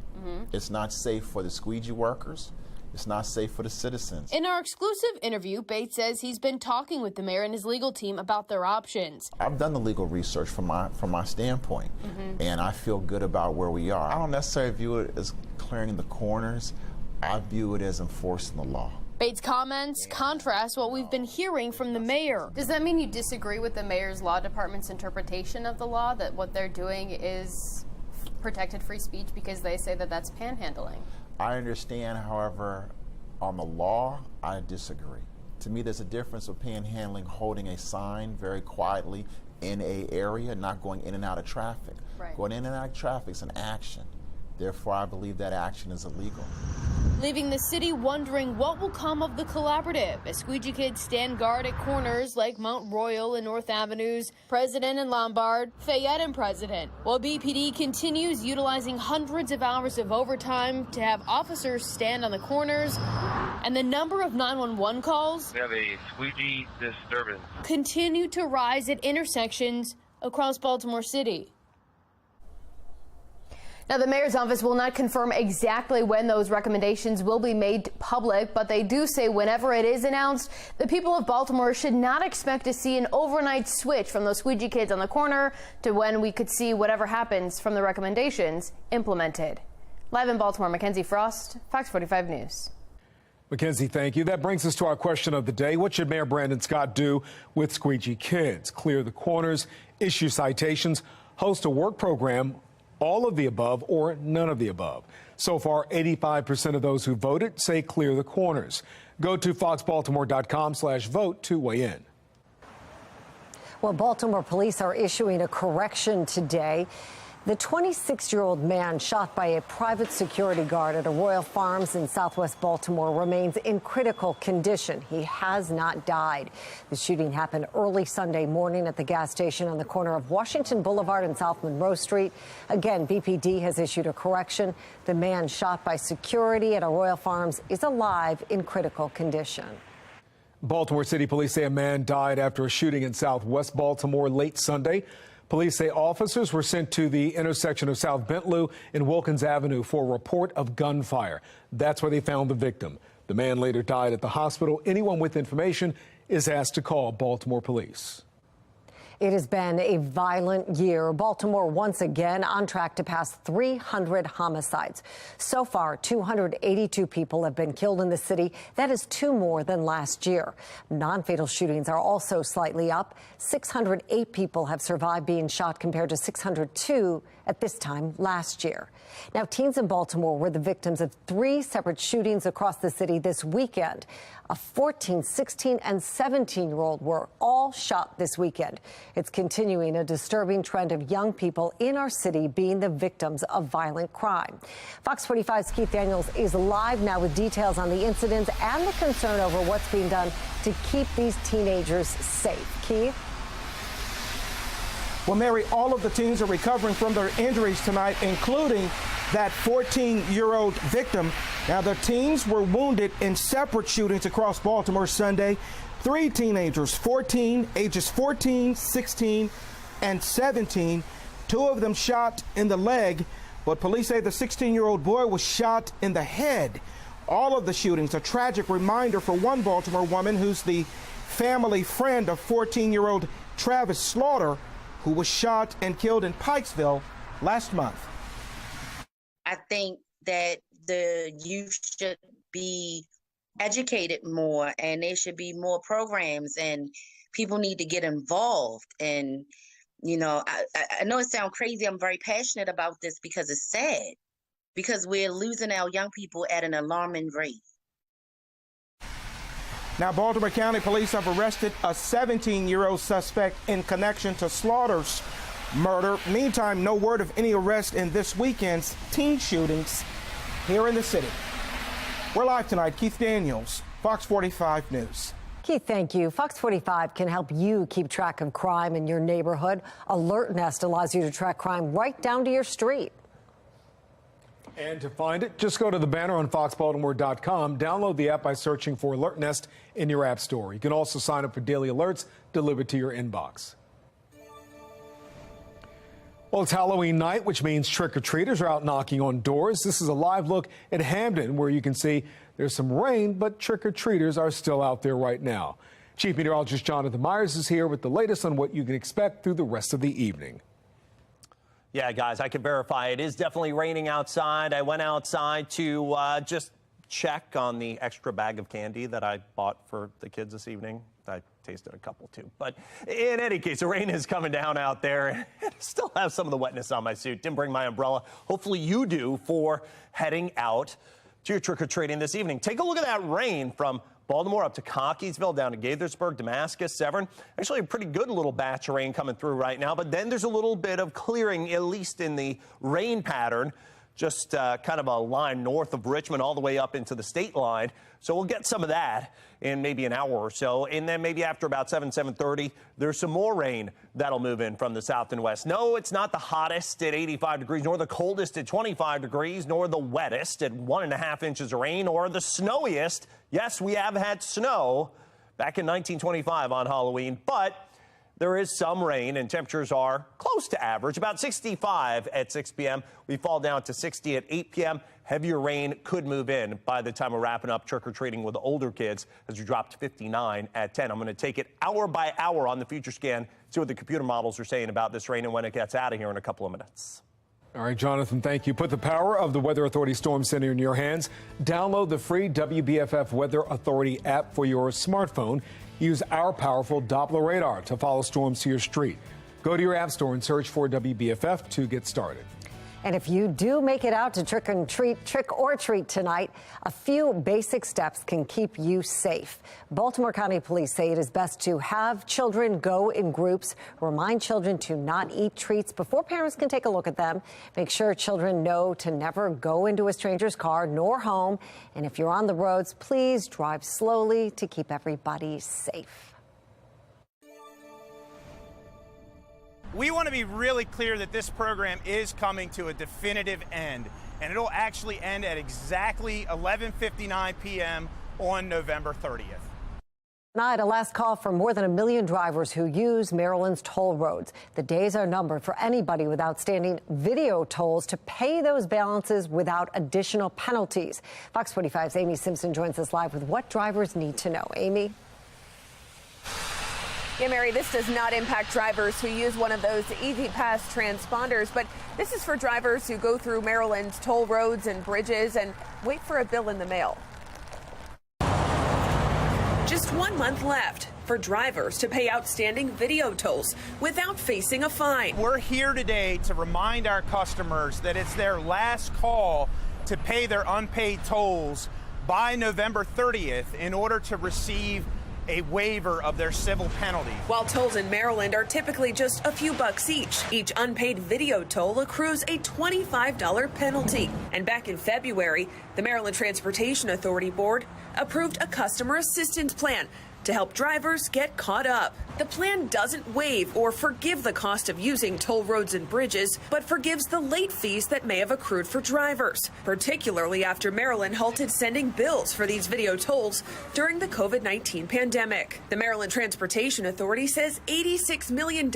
It's not safe for the Squeegee workers. It's not safe for the citizens. In our exclusive interview, Bates says he's been talking with the mayor and his legal team about their options. I've done the legal research from my standpoint, and I feel good about where we are. I don't necessarily view it as clearing the corners. I view it as enforcing the law. Bates' comments contrast what we've been hearing from the mayor. Does that mean you disagree with the mayor's law department's interpretation of the law, that what they're doing is protected free speech because they say that that's panhandling? I understand, however, on the law, I disagree. To me, there's a difference of panhandling, holding a sign very quietly in an area, not going in and out of traffic. Right. Going in and out of traffic is an action. Therefore, I believe that action is illegal. Leaving the city wondering what will come of the collaborative as Squeegee kids stand guard at corners like Mount Royal and North Avenues, President and Lombard, Fayette and President, while BPD continues utilizing hundreds of hours of overtime to have officers stand on the corners, and the number of 911 calls We have a squeegee disturbance. continue to rise at intersections across Baltimore City. Now, the mayor's office will not confirm exactly when those recommendations will be made public, but they do say whenever it is announced, the people of Baltimore should not expect to see an overnight switch from those Squeegee kids on the corner to when we could see whatever happens from the recommendations implemented. Live in Baltimore, Mackenzie Frost, Fox 45 News. Mackenzie, thank you. That brings us to our question of the day. What should Mayor Brandon Scott do with Squeegee kids? Clear the corners, issue citations, host a work program, all of the above, or none of the above? So far, 85% of those who voted say clear the corners. Go to foxbaltimore.com/vote to weigh in. Well, Baltimore police are issuing a correction today. The 26-year-old man shot by a private security guard at a Royal Farms in southwest Baltimore remains in critical condition. He has not died. The shooting happened early Sunday morning at the gas station on the corner of Washington Boulevard and South Monroe Street. Again, BPD has issued a correction. The man shot by security at a Royal Farms is alive in critical condition. Baltimore City Police say a man died after a shooting in southwest Baltimore late Sunday. Police say officers were sent to the intersection of South Bentley and Wilkins Avenue for a report of gunfire. That's where they found the victim. The man later died at the hospital. Anyone with information is asked to call Baltimore police. It has been a violent year. Baltimore once again on track to pass 300 homicides. So far, 282 people have been killed in the city. That is 2 more than last year. Non-fatal shootings are also slightly up. 608 people have survived being shot compared to 602 at this time last year. Now, teens in Baltimore were the victims of 3 separate shootings across the city this weekend. A 14, 16, and 17-year-old were all shot this weekend. It's continuing a disturbing trend of young people in our city being the victims of violent crime. Fox 45's Keith Daniels is live now with details on the incidents and the concern over what's being done to keep these teenagers safe. Keith? Well, Mary, all of the teens are recovering from their injuries tonight, including that 14-year-old victim. Now, the teens were wounded in separate shootings across Baltimore Sunday. 3 teenagers, ages 14, 16, and 17. 2 of them shot in the leg, but police say the 16-year-old boy was shot in the head. All of the shootings, a tragic reminder for one Baltimore woman who's the family friend of 14-year-old Travis Slaughter, who was shot and killed in Pikesville last month. I think that the youth should be educated more, and there should be more programs, and people need to get involved. And, you know, I know it sounds crazy. I'm very passionate about this because it's sad, because we're losing our young people at an alarming rate. Now, Baltimore County police have arrested a 17-year-old suspect in connection to Slaughter's murder. Meantime, no word of any arrest in this weekend's teen shootings here in the city. We're live tonight. Keith Daniels, Fox 45 News. Keith, thank you. Fox 45 can help you keep track of crime in your neighborhood. Alert Nest allows you to track crime right down to your street. And to find it, just go to the banner on foxbaltimore.com. Download the app by searching for Alert Nest in your app store. You can also sign up for daily alerts delivered to your inbox. Well, it's Halloween night, which means trick-or-treaters are out knocking on doors. This is a live look at Hamden, where you can see there's some rain, but trick-or-treaters are still out there right now. Chief Meteorologist Jonathan Myers is here with the latest on what you can expect through the rest of the evening. Yeah, guys, I can verify it is definitely raining outside. I went outside to just check on the extra bag of candy that I bought for the kids this evening. I tasted a couple too. But in any case, the rain is coming down out there. I still have some of the wetness on my suit. Didn't bring my umbrella. Hopefully you do for heading out to your trick-or-treating this evening. Take a look at that rain from Baltimore up to Cockeysville, down to Gaithersburg, Damascus, Severn. Actually, a pretty good little batch of rain coming through right now, but then there's a little bit of clearing, at least in the rain pattern, just kind of a line north of Richmond all the way up into the state line. So we'll get some of that in maybe an hour or so. And then maybe after about 7:30, there's some more rain that'll move in from the south and west. No, it's not the hottest at 85 degrees, nor the coldest at 25 degrees, nor the wettest at 1.5 inches of rain, or the snowiest. Yes, we have had snow back in 1925 on Halloween, but there is some rain, and temperatures are close to average, about 65 at 6 p.m. We fall down to 60 at 8 p.m. Heavier rain could move in by the time we're wrapping up trick-or-treating with the older kids as we drop to 59 at 10. I'm going to take it hour by hour on the future scan, see what the computer models are saying about this rain and when it gets out of here in a couple of minutes. All right, Jonathan, thank you. Put the power of the Weather Authority Storm Center in your hands. Download the free WBFF Weather Authority app for your smartphone. Use our powerful Doppler radar to follow storms to your street. Go to your app store and search for WBFF to get started. And if you do make it out to trick or treat tonight, a few basic steps can keep you safe. Baltimore County Police say it is best to have children go in groups, remind children to not eat treats before parents can take a look at them, make sure children know to never go into a stranger's car nor home. And if you're on the roads, please drive slowly to keep everybody safe. We want to be really clear that this program is coming to a definitive end, and it'll actually end at exactly 11:59 p.m. on November 30th. Tonight, a last call for more than 1 million drivers who use Maryland's toll roads. The days are numbered for anybody with outstanding video tolls to pay those balances without additional penalties. Fox 45's Amy Simpson joins us live with what drivers need to know. Amy? Yeah, Mary, this does not impact drivers who use one of those Easy Pass transponders, but this is for drivers who go through Maryland's toll roads and bridges and wait for a bill in the mail. Just 1 month left for drivers to pay outstanding video tolls without facing a fine. We're here today to remind our customers that it's their last call to pay their unpaid tolls by November 30th in order to receive a waiver of their civil penalty. While tolls in Maryland are typically just a few bucks each unpaid video toll accrues a $25 penalty. And back in February, the Maryland Transportation Authority Board approved a customer assistance plan to help drivers get caught up. The plan doesn't waive or forgive the cost of using toll roads and bridges, but forgives the late fees that may have accrued for drivers, particularly after Maryland halted sending bills for these video tolls during the COVID-19 pandemic. The Maryland Transportation Authority says $86 million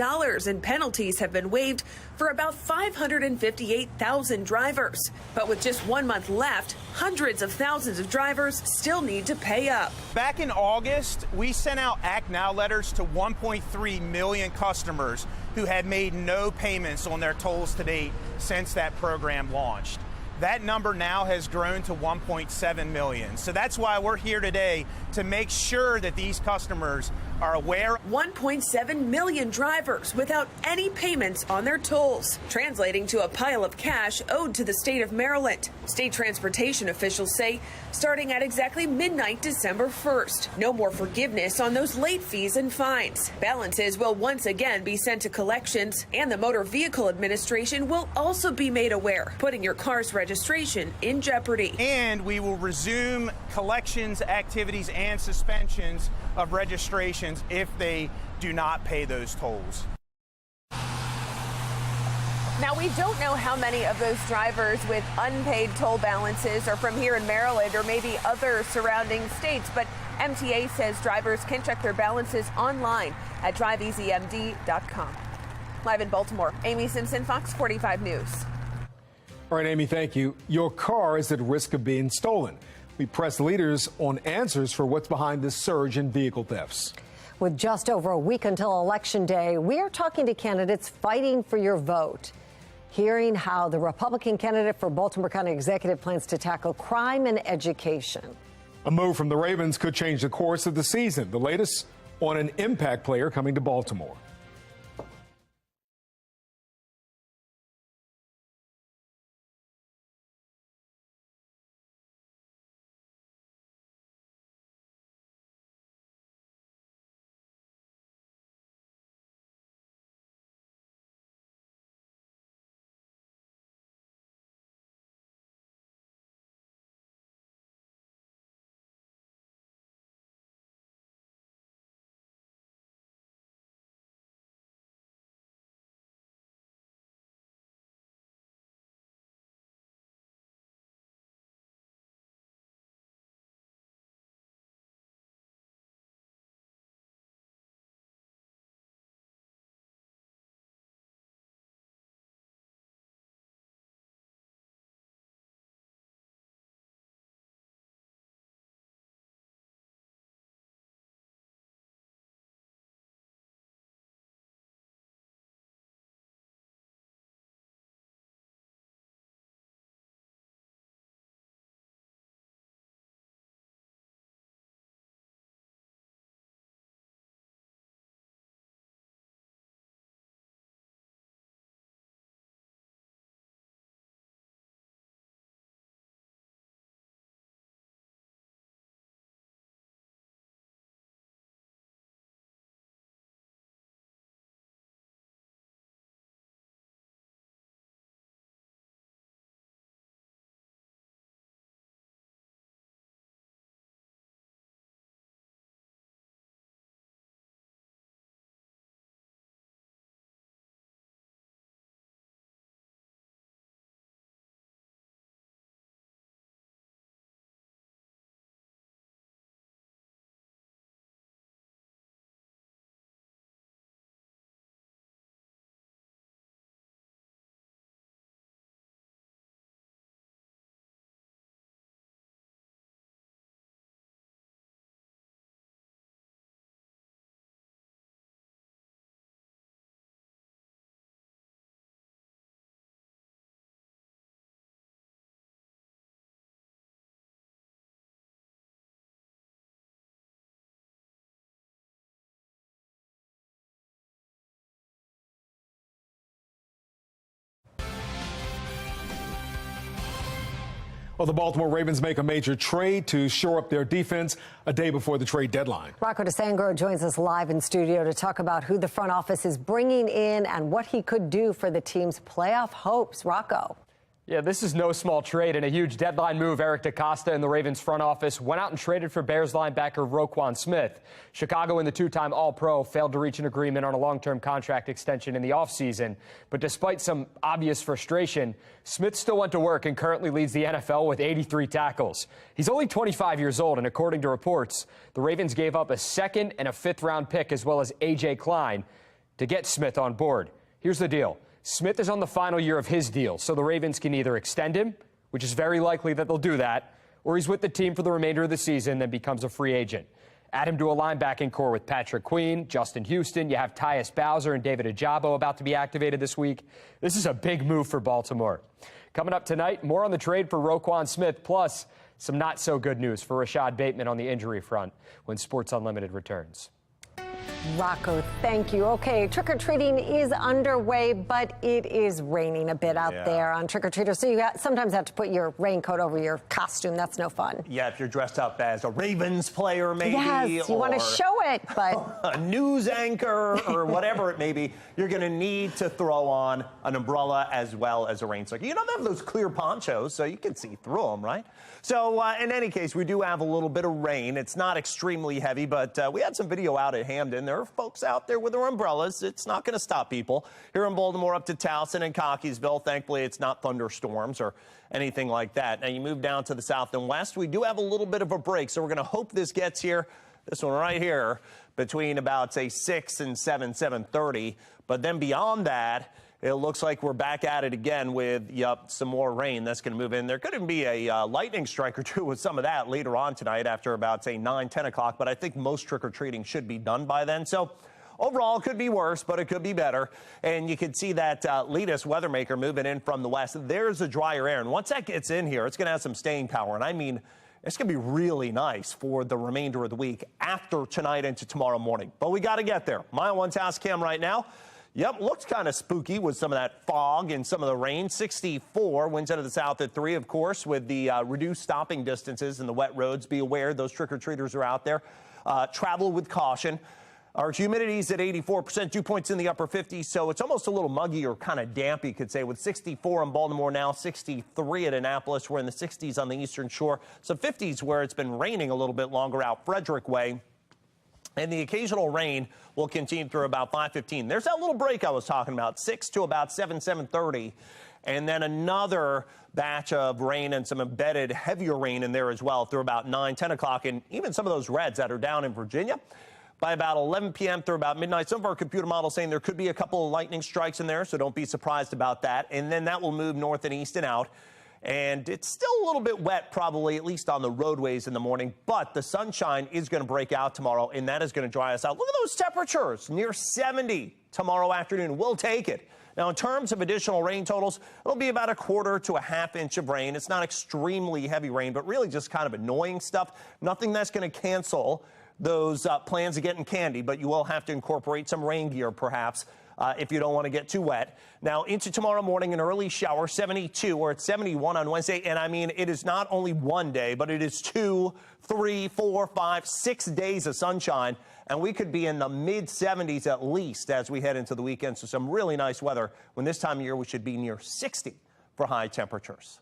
in penalties have been waived for about 558,000 drivers. But with just 1 month left, hundreds of thousands of drivers still need to pay up. Back in August, we sent out Act Now letters to 1.3 million customers who had made no payments on their tolls to date since that program launched. That number now has grown to 1.7 million. So that's why we're here today, to make sure that these customers are aware. 1.7 million drivers without any payments on their tolls, translating to a pile of cash owed to the state of Maryland. State transportation officials say starting at exactly midnight December 1st, no more forgiveness on those late fees and fines. Balances will once again be sent to collections, and the Motor Vehicle Administration will also be made aware, putting your car's registration in jeopardy. And we will resume collections activities and suspensions of registrations if they do not pay those tolls. Now, we don't know how many of those drivers with unpaid toll balances are from here in Maryland or maybe other surrounding states, but MTA says drivers can check their balances online at driveeasymd.com. Live in Baltimore, Amy Simpson, Fox 45 News. All right, Amy, thank you. Your car is at risk of being stolen. We press leaders on answers for what's behind this surge in vehicle thefts. With just over a week until Election Day, we are talking to candidates fighting for your vote. Hearing how the Republican candidate for Baltimore County Executive plans to tackle crime and education. A move from the Ravens could change the course of the season. The latest on an impact player coming to Baltimore. Well, the Baltimore Ravens make a major trade to shore up their defense a day before the trade deadline. Rocco DeSangro joins us live in studio to talk about who the front office is bringing in and what he could do for the team's playoff hopes. Rocco. Yeah, this is no small trade and a huge deadline move. Eric DeCosta and the Ravens front office went out and traded for Bears linebacker Roquan Smith. Chicago and the two-time All-Pro failed to reach an agreement on a long-term contract extension in the offseason. But despite some obvious frustration, Smith still went to work and currently leads the NFL with 83 tackles. He's only 25 years old, and according to reports, the Ravens gave up a second and a fifth-round pick as well as A.J. Klein to get Smith on board. Here's the deal. Smith is on the final year of his deal, so the Ravens can either extend him, which is very likely that they'll do that, or he's with the team for the remainder of the season and becomes a free agent. Add him to a linebacking core with Patrick Queen, Justin Houston. You have Tyus Bowser and David Ajabo about to be activated this week. This is a big move for Baltimore. Coming up tonight, more on the trade for Roquan Smith, plus some not-so-good news for Rashad Bateman on the injury front when Sports Unlimited returns. Rocco, thank you. Okay, trick-or-treating is underway, but it is raining a bit out there on trick-or-treaters, so you sometimes have to put your raincoat over your costume. That's no fun. Yeah, if you're dressed up as a Ravens player, maybe. Yes, you want to show it, but a news anchor or whatever it may be, you're going to need to throw on an umbrella as well as a rain sock. You don't have those clear ponchos, so you can see through them, right? So in any case, we do have a little bit of rain. It's not extremely heavy, but we had some video out at Hamden. There are folks out there with their umbrellas. It's not going to stop people. Here in Baltimore up to Towson and Cockeysville, thankfully it's not thunderstorms or anything like that. Now you move down to the south and west, we do have a little bit of a break, so we're going to hope this gets here, this one right here, between about, say, 6 and 7:30. But then beyond that, it looks like we're back at it again with, some more rain that's going to move in. There could even be a lightning strike or two with some of that later on tonight after about, say, 9, 10 o'clock. But I think most trick-or-treating should be done by then. So overall, it could be worse, but it could be better. And you can see that latest weather maker moving in from the west. There's a drier air. And once that gets in here, it's going to have some staying power. And I mean, it's going to be really nice for the remainder of the week after tonight into tomorrow morning. But we got to get there. Mile 1 task cam right now. Yep, looks kind of spooky with some of that fog and some of the rain. 64, winds out of the south at 3, of course, with the reduced stopping distances and the wet roads. Be aware those trick-or-treaters are out there. Travel with caution. Our humidity's at 84%, dew points in the upper 50s, so it's almost a little muggy or kind of damp, you could say, with 64 in Baltimore now, 63 at Annapolis. We're in the 60s on the eastern shore. Some 50s where it's been raining a little bit longer out Frederick Way. And the occasional rain will continue through about 5:15. There's that little break I was talking about, 6 to about 7:30. And then another batch of rain and some embedded heavier rain in there as well through about 9, 10 o'clock. And even some of those reds that are down in Virginia by about 11 p.m. through about midnight. Some of our computer models saying there could be a couple of lightning strikes in there, so don't be surprised about that. And then that will move north and east and out. And it's still a little bit wet, probably, at least on the roadways in the morning. But the sunshine is going to break out tomorrow, and that is going to dry us out. Look at those temperatures, near 70 tomorrow afternoon. We'll take it. Now, in terms of additional rain totals, it'll be about 1/4 to 1/2 inch of rain. It's not extremely heavy rain, but really just kind of annoying stuff. Nothing that's going to cancel those plans of getting candy, but you will have to incorporate some rain gear, perhaps, if you don't want to get too wet. Now, into tomorrow morning, an early shower, 72, or it's 71 on Wednesday. And I mean, it is not only one day, but it is 2, 3, 4, 5, 6 days of sunshine. And we could be in the mid-70s at least as we head into the weekend. So some really nice weather when this time of year we should be near 60 for high temperatures.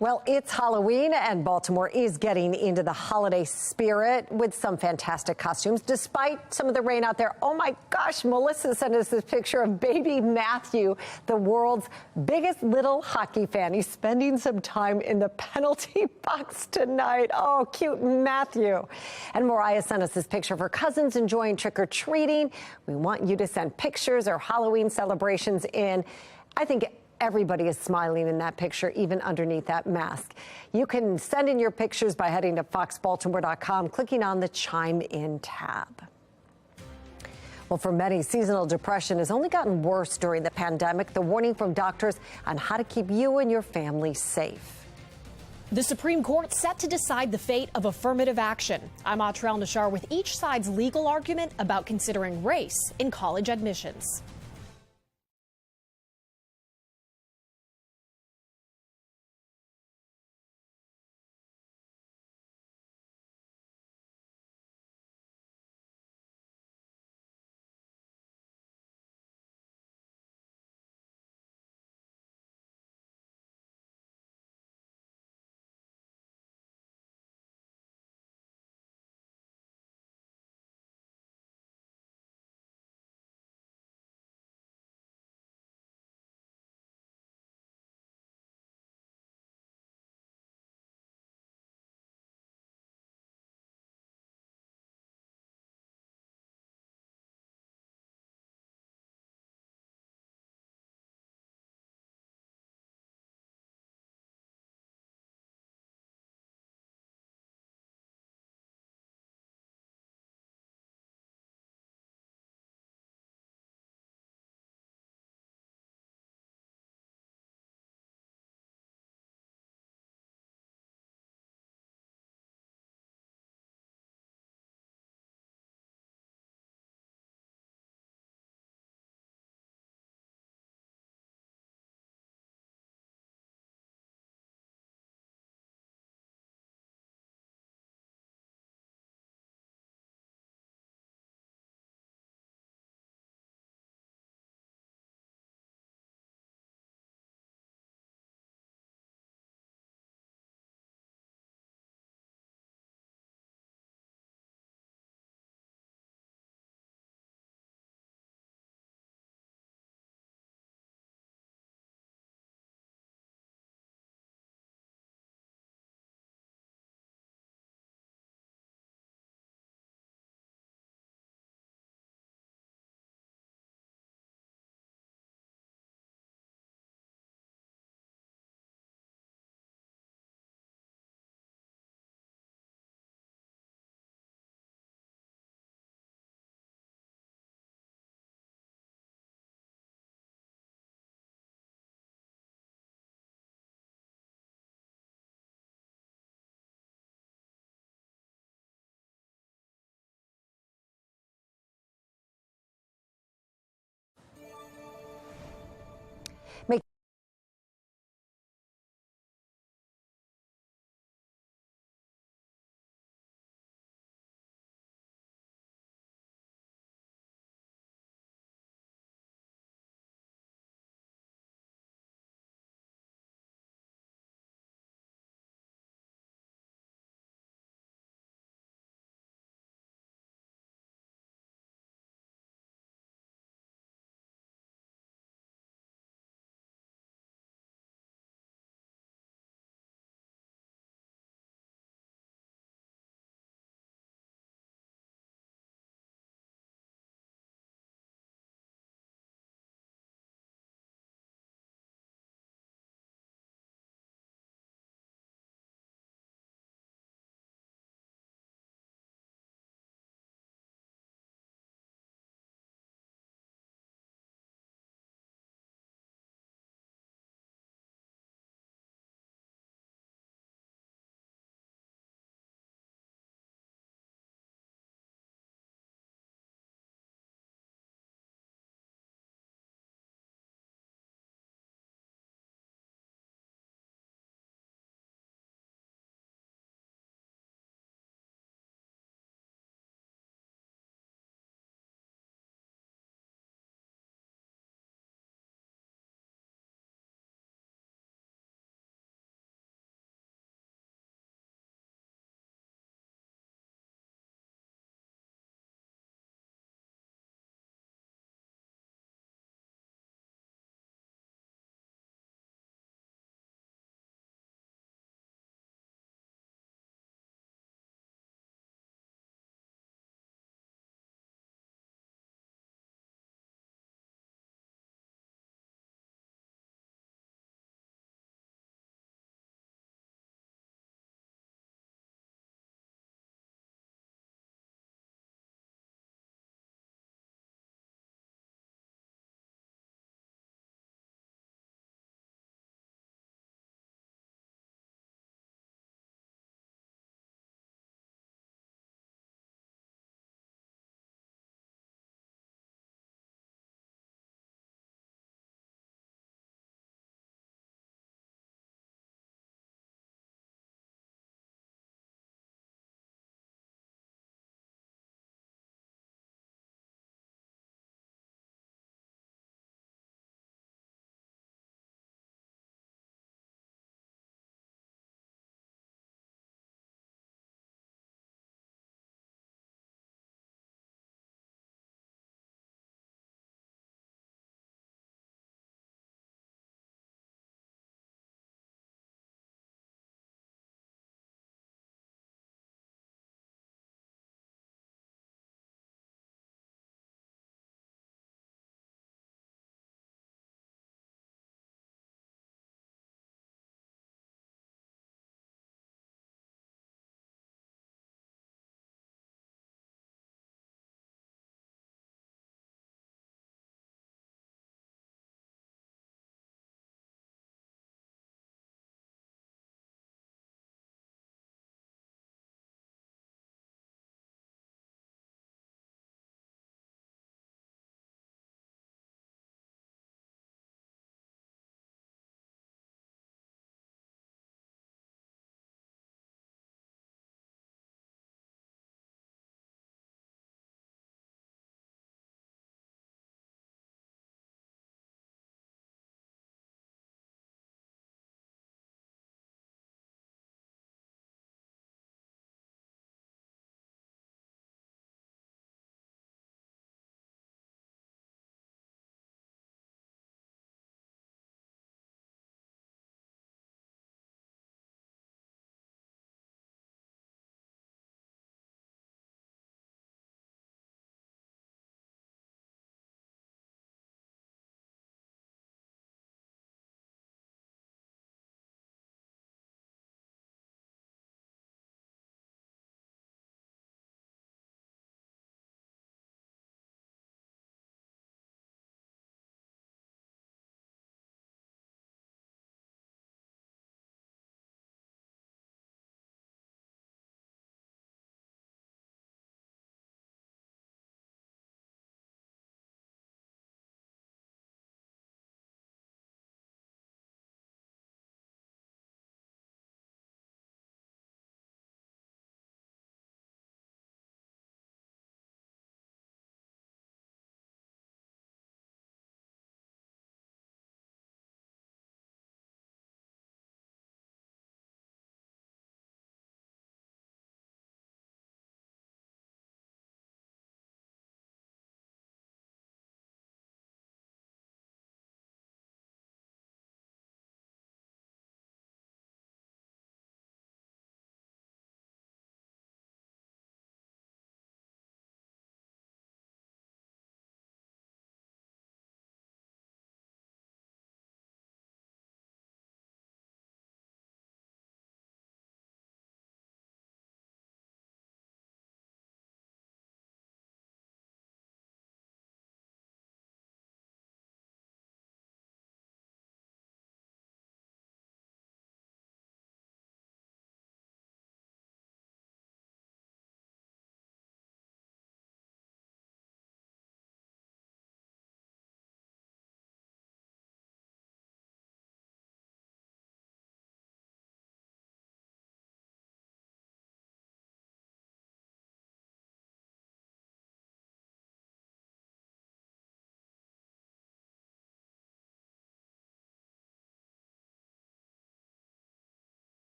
Well, it's Halloween, and Baltimore is getting into the holiday spirit with some fantastic costumes, despite some of the rain out there. Oh, my gosh, Melissa sent us this picture of baby Matthew, the world's biggest little hockey fan. He's spending some time in the penalty box tonight. Oh, cute Matthew. And Mariah sent us this picture of her cousins enjoying trick-or-treating. We want you to send pictures or Halloween celebrations in. I think everybody is smiling in that picture, even underneath that mask. You can send in your pictures by heading to foxbaltimore.com, clicking on the Chime In tab. Well, for many, seasonal depression has only gotten worse during the pandemic. The warning from doctors on how to keep you and your family safe. The Supreme Court set to decide the fate of affirmative action. I'm Atrell Nashar with each side's legal argument about considering race in college admissions.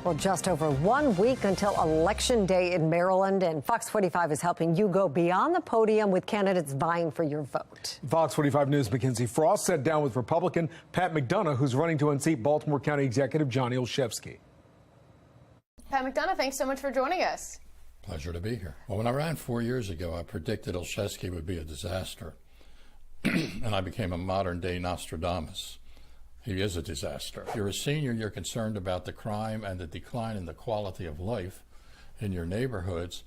Well, just over 1 week until Election Day in Maryland, and Fox 45 is helping you go beyond the podium with candidates vying for your vote. Fox 45 News' Mackenzie Frost sat down with Republican Pat McDonough, who's running to unseat Baltimore County Executive Johnny Olszewski. Pat McDonough, thanks so much for joining us. Pleasure to be here. Well, when I ran 4 years ago, I predicted Olszewski would be a disaster, and I became a modern-day Nostradamus. He is a disaster. If you're a senior, you're concerned about the crime and the decline in the quality of life in your neighborhoods.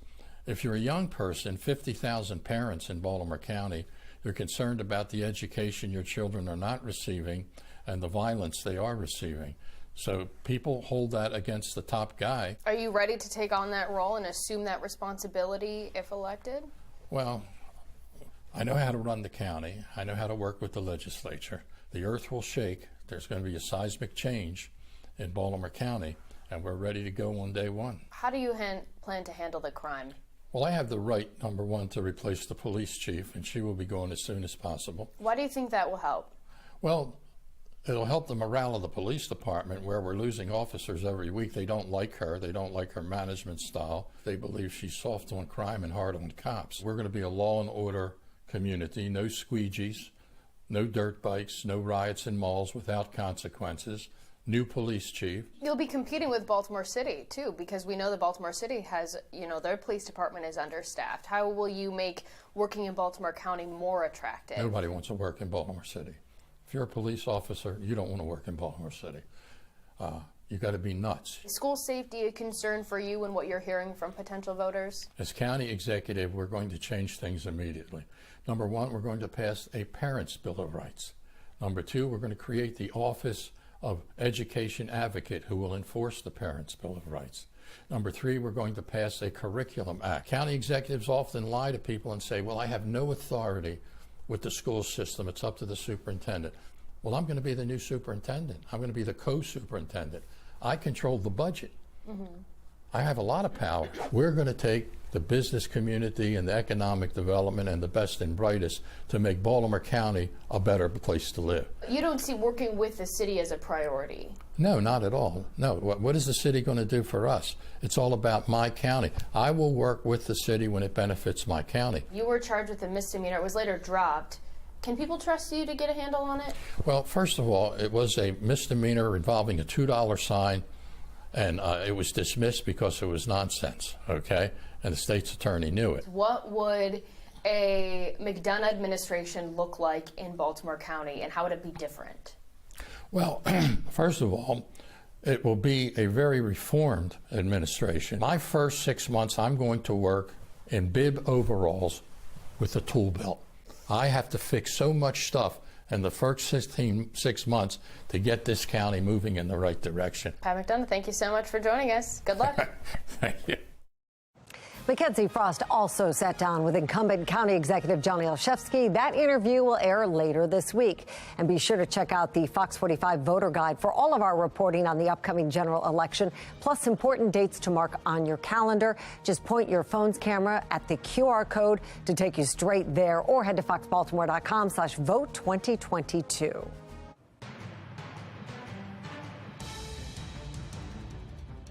If you're a young person, 50,000 parents in Baltimore County, you're concerned about the education your children are not receiving and the violence they are receiving. So people hold that against the top guy. Are you ready to take on that role and assume that responsibility if elected? Well, I know how to run the county. I know how to work with the legislature. The earth will shake. There's going to be a seismic change in Baltimore County, and we're ready to go on day one. How do you plan to handle the crime? Well, I have the right, number one, to replace the police chief, and she will be going as soon as possible. Why do you think that will help? Well, it'll help the morale of the police department, where we're losing officers every week. They don't like her. They don't like her management style. They believe she's soft on crime and hard on cops. We're going to be a law and order community, no squeegees, no dirt bikes, no riots in malls without consequences, new police chief. You'll be competing with Baltimore City, too, because we know that Baltimore City has, their police department is understaffed. How will you make working in Baltimore County more attractive? Nobody wants to work in Baltimore City. If you're a police officer, you don't want to work in Baltimore City. You got to be nuts. Is school safety a concern for you and what you're hearing from potential voters? As county executive, we're going to change things immediately. Number one, we're going to pass a Parents' Bill of Rights. Number two, we're going to create the Office of Education Advocate who will enforce the Parents' Bill of Rights. Number three, we're going to pass a Curriculum Act. County executives often lie to people and say, well, I have no authority with the school system. It's up to the superintendent. Well, I'm going to be the new superintendent. I'm going to be the co-superintendent. I control the budget. I have a lot of power. We're going to take the business community and the economic development and the best and brightest to make Baltimore County a better place to live. You don't see working with the city as a priority? No, not at all. No. What is the city going to do for us? It's all about my county. I will work with the city when it benefits my county. You were charged with a misdemeanor. It was later dropped. Can people trust you to get a handle on it? Well, first of all, it was a misdemeanor involving a $2 sign, and it was dismissed because it was nonsense, okay? And the state's attorney knew it. What would a McDonough administration look like in Baltimore County, and how would it be different? Well, first of all, it will be a very reformed administration. My first 6 months, I'm going to work in bib overalls with a tool belt. I have to fix so much stuff in the first 6 months to get this county moving in the right direction. Pat McDonough, thank you so much for joining us. Good luck. Thank you. Mackenzie Frost also sat down with incumbent County Executive Johnny Olszewski. That interview will air later this week. And be sure to check out the Fox 45 voter guide for all of our reporting on the upcoming general election, plus important dates to mark on your calendar. Just point your phone's camera at the QR code to take you straight there, or head to foxbaltimore.com/vote2022.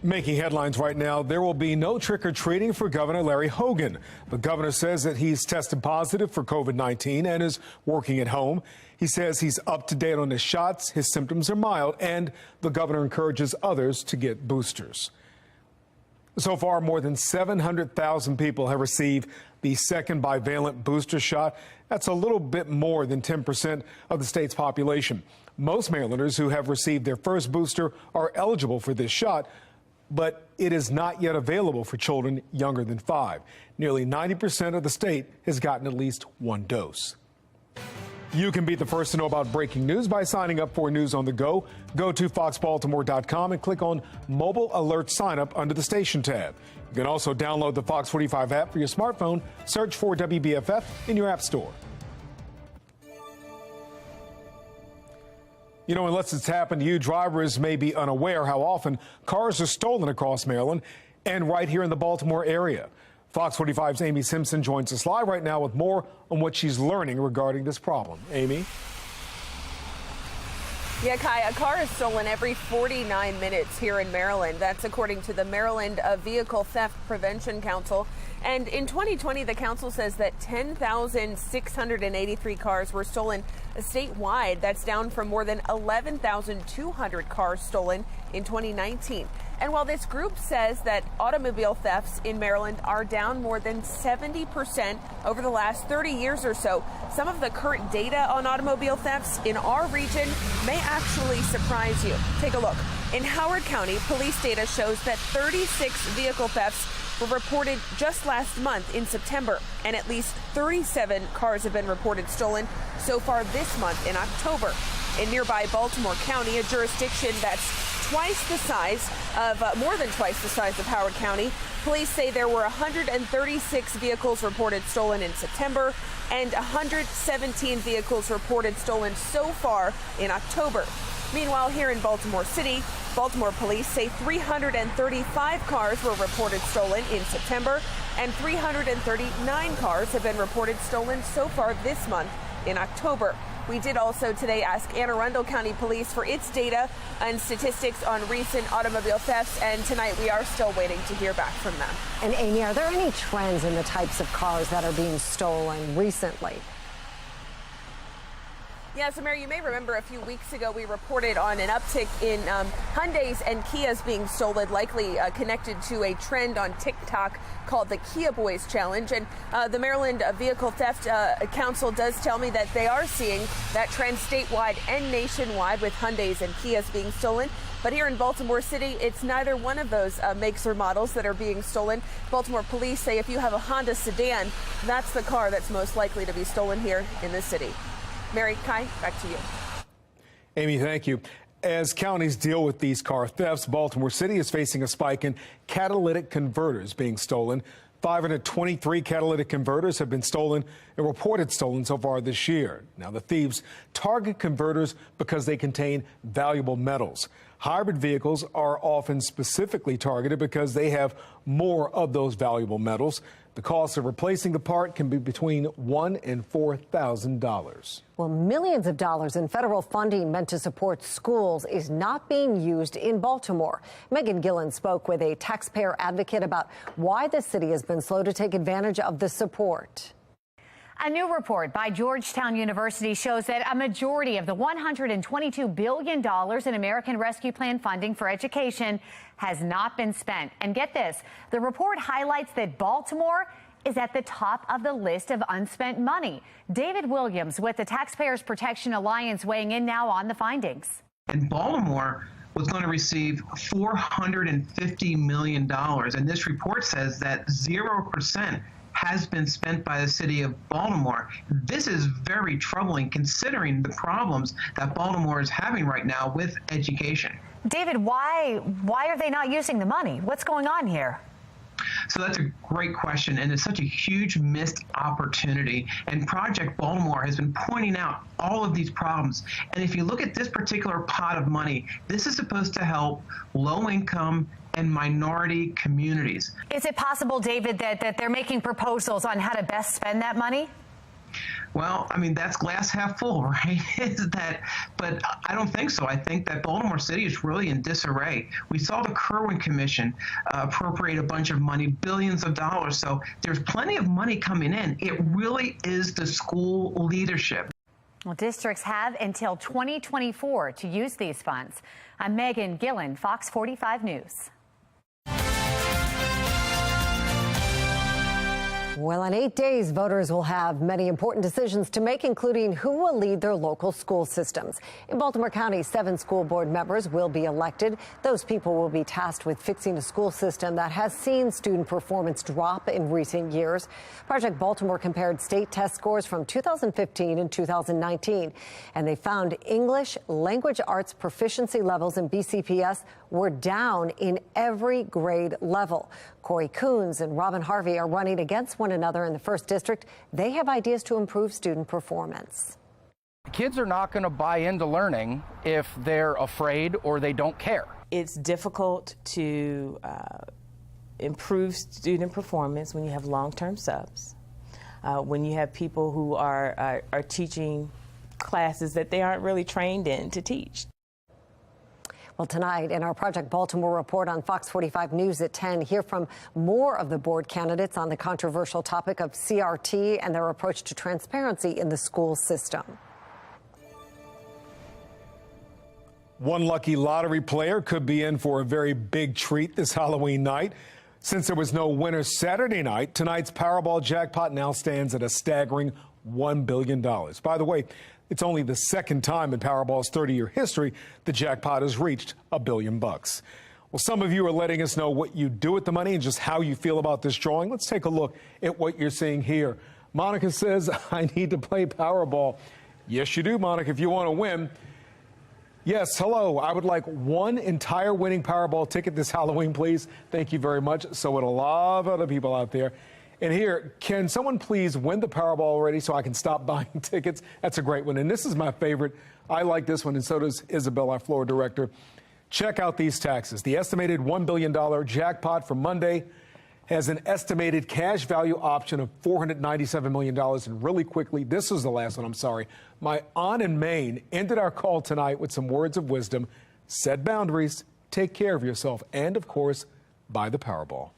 Making headlines right now, there will be no trick-or-treating for Governor Larry Hogan. The governor says that he's tested positive for COVID-19 and is working at home. He says he's up to date on his shots, his symptoms are mild, and the governor encourages others to get boosters. So far, more than 700,000 people have received the second bivalent booster shot. That's a little bit more than 10% of the state's population. Most Marylanders who have received their first booster are eligible for this shot, but it is not yet available for children younger than 5. Nearly 90% of the state has gotten at least one dose. You can be the first to know about breaking news by signing up for News on the Go. Go to foxbaltimore.com and click on Mobile Alert Sign Up under the Station tab. You can also download the Fox 45 app for your smartphone. Search for WBFF in your app store. You know, unless it's happened to you, drivers may be unaware how often cars are stolen across Maryland and right here in the Baltimore area. Fox 45's Amy Simpson joins us live right now with more on what she's learning regarding this problem. Amy? Yeah, Kai, a car is stolen every 49 minutes here in Maryland. That's according to the Maryland Vehicle Theft Prevention Council. And in 2020, the council says that 10,683 cars were stolen statewide. That's down from more than 11,200 cars stolen in 2019. And while this group says that automobile thefts in Maryland are down more than 70% over the last 30 years or so, some of the current data on automobile thefts in our region may actually surprise you. Take a look. In Howard County, police data shows that 36 vehicle thefts were reported just last month in September, and at least 37 cars have been reported stolen so far this month in October. In nearby Baltimore County, a jurisdiction that's more than twice the size of Howard County, police say there were 136 vehicles reported stolen in September and 117 vehicles reported stolen so far in October. Meanwhile, here in Baltimore City, Baltimore police say 335 cars were reported stolen in September, and 339 cars have been reported stolen so far this month in October. We did also today ask Anne Arundel County Police for its data and statistics on recent automobile thefts, and tonight we are still waiting to hear back from them. And Amy, are there any trends in the types of cars that are being stolen recently? Yeah, so Mary, you may remember a few weeks ago we reported on an uptick in Hyundais and Kias being stolen, likely connected to a trend on TikTok called the Kia Boys Challenge. And the Maryland Vehicle Theft Council does tell me that they are seeing that trend statewide and nationwide with Hyundais and Kias being stolen. But here in Baltimore City, it's neither one of those makes or models that are being stolen. Baltimore police say if you have a Honda sedan, that's the car that's most likely to be stolen here in the city. Mary, Kai, back to you. Amy, thank you. As counties deal with these car thefts, Baltimore City is facing a spike in catalytic converters being stolen. 523 catalytic converters have been stolen and reported stolen so far this year. Now, the thieves target converters because they contain valuable metals. Hybrid vehicles are often specifically targeted because they have more of those valuable metals. The cost of replacing the part can be between $1,000 and $4,000. Well, millions of dollars in federal funding meant to support schools is not being used in Baltimore. Megan Gillen spoke with a taxpayer advocate about why the city has been slow to take advantage of the support. A new report by Georgetown University shows that a majority of the $122 billion in American Rescue Plan funding for education has not been spent. And get this, the report highlights that Baltimore is at the top of the list of unspent money. David Williams with the Taxpayers Protection Alliance weighing in now on the findings. And Baltimore was going to receive $450 million. And this report says that 0% has been spent by the city of Baltimore. This is very troubling considering the problems that Baltimore is having right now with education. David, why are they not using the money? What's going on here? So that's a great question, and it's such a huge missed opportunity. And Project Baltimore has been pointing out all of these problems. And if you look at this particular pot of money, this is supposed to help low-income and minority communities. Is it possible, David, that they're making proposals on how to best spend that money? Well, I mean, that's glass half full, right? But I don't think so. I think that Baltimore City is really in disarray. We saw the Kerwin Commission appropriate a bunch of money, billions of dollars. So there's plenty of money coming in. It really is the school leadership. Well, districts have until 2024 to use these funds. I'm Megan Gillen, Fox 45 News. Well, in 8 days, voters will have many important decisions to make, including who will lead their local school systems. In Baltimore County, 7 school board members will be elected. Those people will be tasked with fixing a school system that has seen student performance drop in recent years. Project Baltimore compared state test scores from 2015 and 2019, and they found English language arts proficiency levels in BCPS were down in every grade level. Corey Coons and Robin Harvey are running against one another in the 1st District. They have ideas to improve student performance. Kids are not going to buy into learning if they're afraid or they don't care. It's difficult to improve student performance when you have long-term subs, when you have people who are teaching classes that they aren't really trained in to teach. Well, tonight in our Project Baltimore report on Fox 45 News at 10, hear from more of the board candidates on the controversial topic of CRT and their approach to transparency in the school system. One lucky lottery player could be in for a very big treat this Halloween night. Since there was no winner Saturday night, tonight's Powerball jackpot now stands at a staggering $1 billion. By the way, it's only the second time in Powerball's 30-year history the jackpot has reached $1 billion. Well, some of you are letting us know what you do with the money and just how you feel about this drawing. Let's take a look at what you're seeing here. Monica says, I need to play Powerball. Yes, you do, Monica, if you want to win. Yes, hello. I would like one entire winning Powerball ticket this Halloween, please. Thank you very much. So would a lot of other people out there. And here, can someone please win the Powerball already so I can stop buying tickets? That's a great one. And this is my favorite. I like this one, and so does Isabel, our floor director. Check out these taxes. The estimated $1 billion jackpot for Monday has an estimated cash value option of $497 million. And really quickly, this is the last one, I'm sorry. My aunt in Maine ended our call tonight with some words of wisdom. Set boundaries, take care of yourself, and of course, buy the Powerball.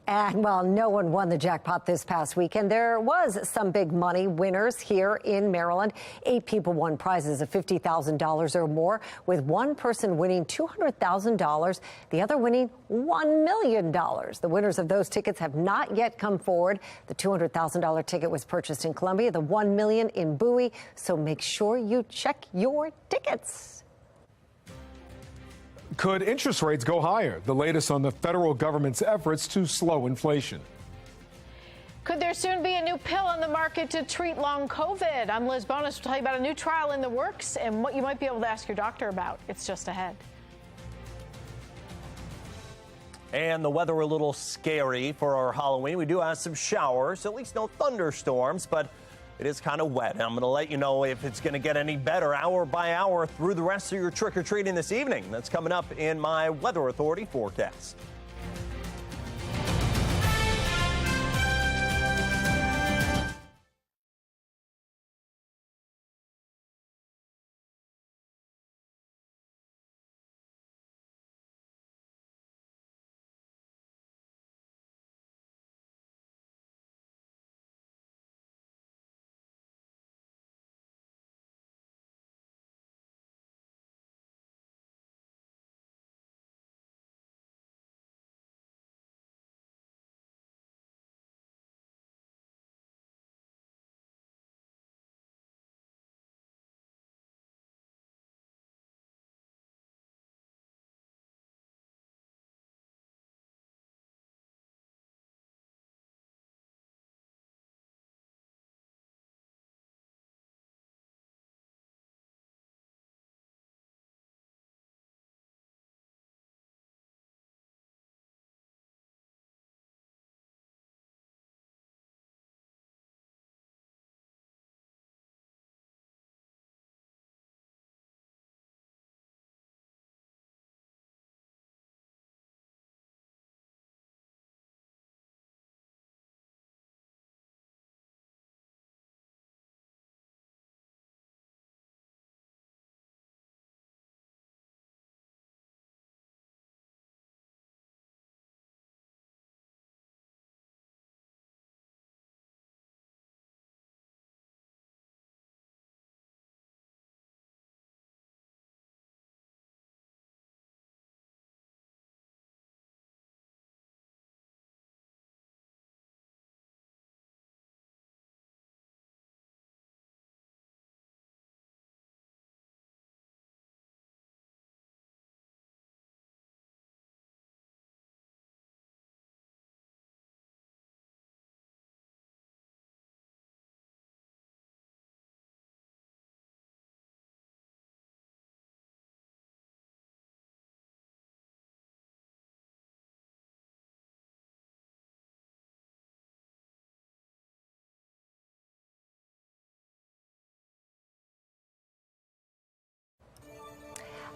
And while no one won the jackpot this past weekend, there was some big money winners here in Maryland. 8 people won prizes of $50,000 or more, with one person winning $200,000, the other winning $1 million. The winners of those tickets have not yet come forward. The $200,000 ticket was purchased in Columbia, the $1 million in Bowie. So make sure you check your tickets. Could interest rates go higher? The latest on the federal government's efforts to slow inflation. Could there soon be a new pill on the market to treat long COVID? I'm Liz Bonas. We'll tell you about a new trial in the works and what you might be able to ask your doctor about. It's just ahead. And the weather a little scary for our Halloween. We do have some showers, at least no thunderstorms, but it is kind of wet. And I'm going to let you know if it's going to get any better hour by hour through the rest of your trick-or-treating this evening. That's coming up in my Weather Authority forecast.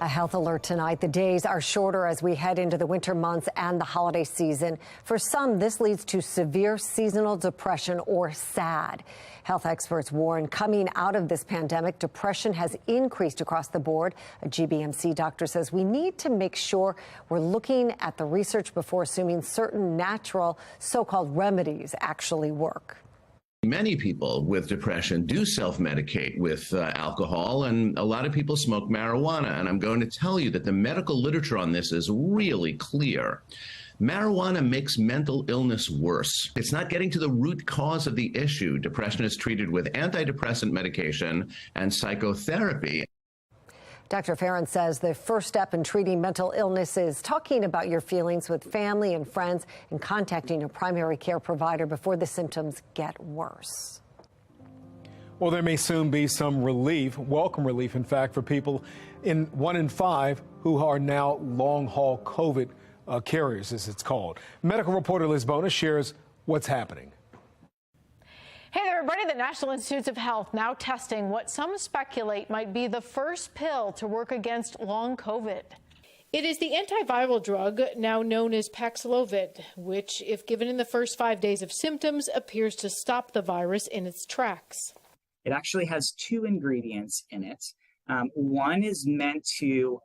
A health alert tonight. The days are shorter as we head into the winter months and the holiday season. For some, this leads to severe seasonal depression or SAD. Health experts warn coming out of this pandemic, depression has increased across the board. A GBMC doctor says we need to make sure we're looking at the research before assuming certain natural so-called remedies actually work. Many people with depression do self-medicate with alcohol, and a lot of people smoke marijuana. And I'm going to tell you that the medical literature on this is really clear. Marijuana makes mental illness worse. It's not getting to the root cause of the issue. Depression is treated with antidepressant medication and psychotherapy. Dr. Farron says the first step in treating mental illness is talking about your feelings with family and friends and contacting a primary care provider before the symptoms get worse. Well, there may soon be some relief, welcome relief, in fact, for people 1 in 5 who are now long-haul COVID carriers, as it's called. Medical reporter Liz Bonus shares what's happening. Hey there, everybody. The National Institutes of Health now testing what some speculate might be the first pill to work against long COVID. It is the antiviral drug now known as Paxlovid, which, if given in the first 5 days of symptoms, appears to stop the virus in its tracks. It actually has 2 ingredients in it. One is meant to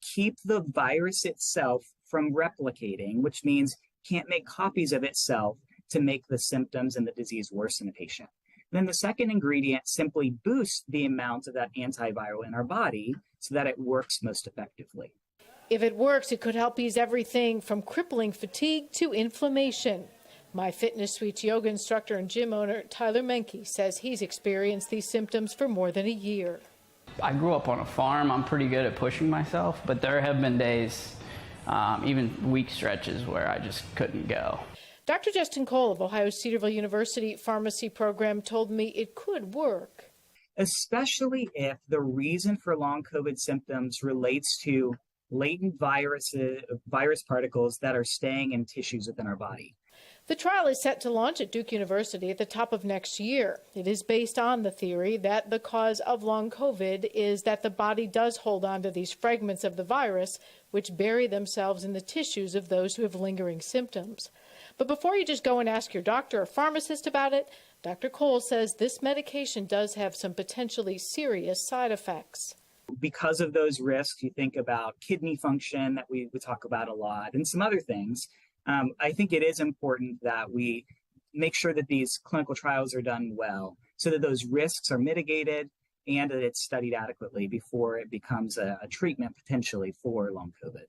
keep the virus itself from replicating, which means it can't make copies of itself to make the symptoms and the disease worse in the patient. And then the second ingredient simply boosts the amount of that antiviral in our body so that it works most effectively. If it works, it could help ease everything from crippling fatigue to inflammation. My Fitness Suites yoga instructor and gym owner, Tyler Menke, says he's experienced these symptoms for more than a year. I grew up on a farm. I'm pretty good at pushing myself, but there have been days, even week stretches, where I just couldn't go. Dr. Justin Cole of Ohio Cedarville University Pharmacy Program told me it could work. Especially if the reason for long COVID symptoms relates to latent virus particles that are staying in tissues within our body. The trial is set to launch at Duke University at the top of next year. It is based on the theory that the cause of long COVID is that the body does hold on to these fragments of the virus, which bury themselves in the tissues of those who have lingering symptoms. But before you just go and ask your doctor or pharmacist about it, Dr. Cole says this medication does have some potentially serious side effects. Because of those risks, you think about kidney function that we talk about a lot and some other things. I think it is important that we make sure that these clinical trials are done well so that those risks are mitigated and that it's studied adequately before it becomes a treatment potentially for long COVID.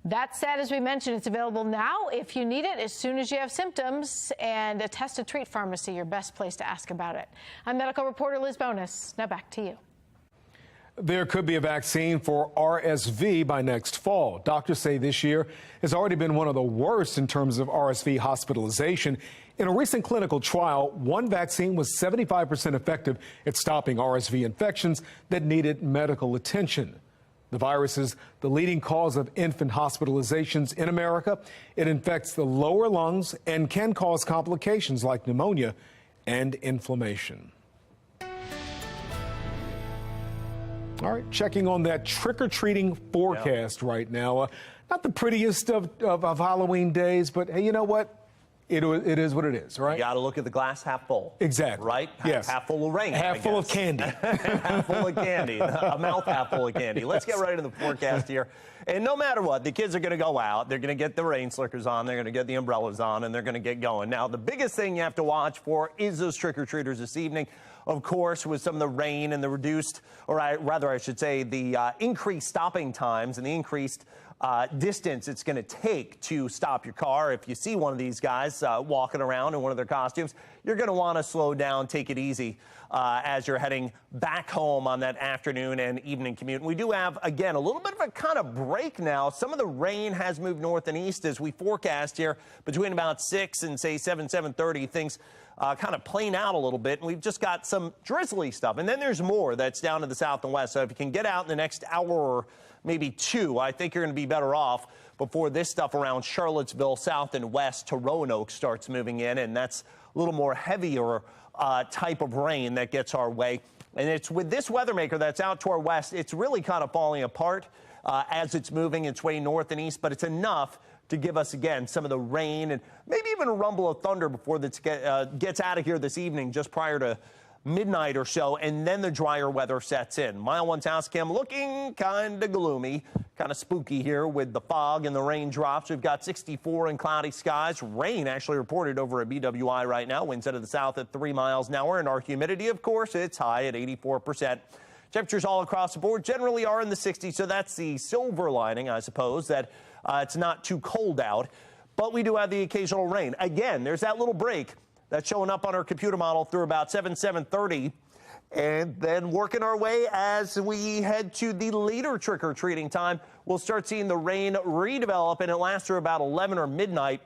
That said, as we mentioned, it's available now if you need it as soon as you have symptoms, and a Test to Treat pharmacy, your best place to ask about it. I'm medical reporter Liz Bonus. Now back to you. There could be a vaccine for RSV by next fall. Doctors say this year has already been one of the worst in terms of RSV hospitalization. In a recent clinical trial, one vaccine was 75% effective at stopping RSV infections that needed medical attention. The virus is the leading cause of infant hospitalizations in America. It infects the lower lungs and can cause complications like pneumonia and inflammation. All right, checking on that trick-or-treating forecast right now. Not the prettiest of Halloween days, but hey, you know what? It is what it is, right? You got to look at the glass half full. Exactly. Right? Yes. Half full of rain. Half full of candy. Half full of candy. A mouth half full of candy. Let's get right into the forecast here. And no matter what, the kids are going to go out. They're going to get the rain slickers on. They're going to get the umbrellas on, and they're going to get going. Now, the biggest thing you have to watch for is those trick-or-treaters this evening. Of course, with some of the rain and the reduced, or rather I should say, the increased stopping times and the increased distance it's going to take to stop your car. If you see one of these guys walking around in one of their costumes, you're going to want to slow down, take it easy as you're heading back home on that afternoon and evening commute. And we do have, again, a little bit of a kind of break now. Some of the rain has moved north and east as we forecast here between about 6 and, say, 7:30. Things kind of plane out a little bit, and we've just got some drizzly stuff. And then there's more that's down to the south and west. So if you can get out in the next hour or maybe 2, I think you're going to be better off before this stuff around Charlottesville, south and west to Roanoke starts moving in, and that's a little more heavier type of rain that gets our way. And it's with this weather maker that's out to our west, it's really kind of falling apart as it's moving its way north and east, but it's enough to give us, again, some of the rain and maybe even a rumble of thunder before this gets out of here this evening, just prior to midnight or so, and then the drier weather sets in. Mile 1 house cam looking kind of gloomy, kind of spooky here with the fog and the raindrops. We've got 64 and cloudy skies. Rain actually reported over at BWI right now. Winds out of the south at 3 miles an hour, and our humidity, of course, it's high at 84%. Temperatures all across the board generally are in the 60s, so that's the silver lining, I suppose, that it's not too cold out. But we do have the occasional rain. Again, there's that little break that's showing up on our computer model through about 7:30, and then working our way as we head to the later trick-or-treating time. We'll start seeing the rain redevelop, and it lasts through about 11 or midnight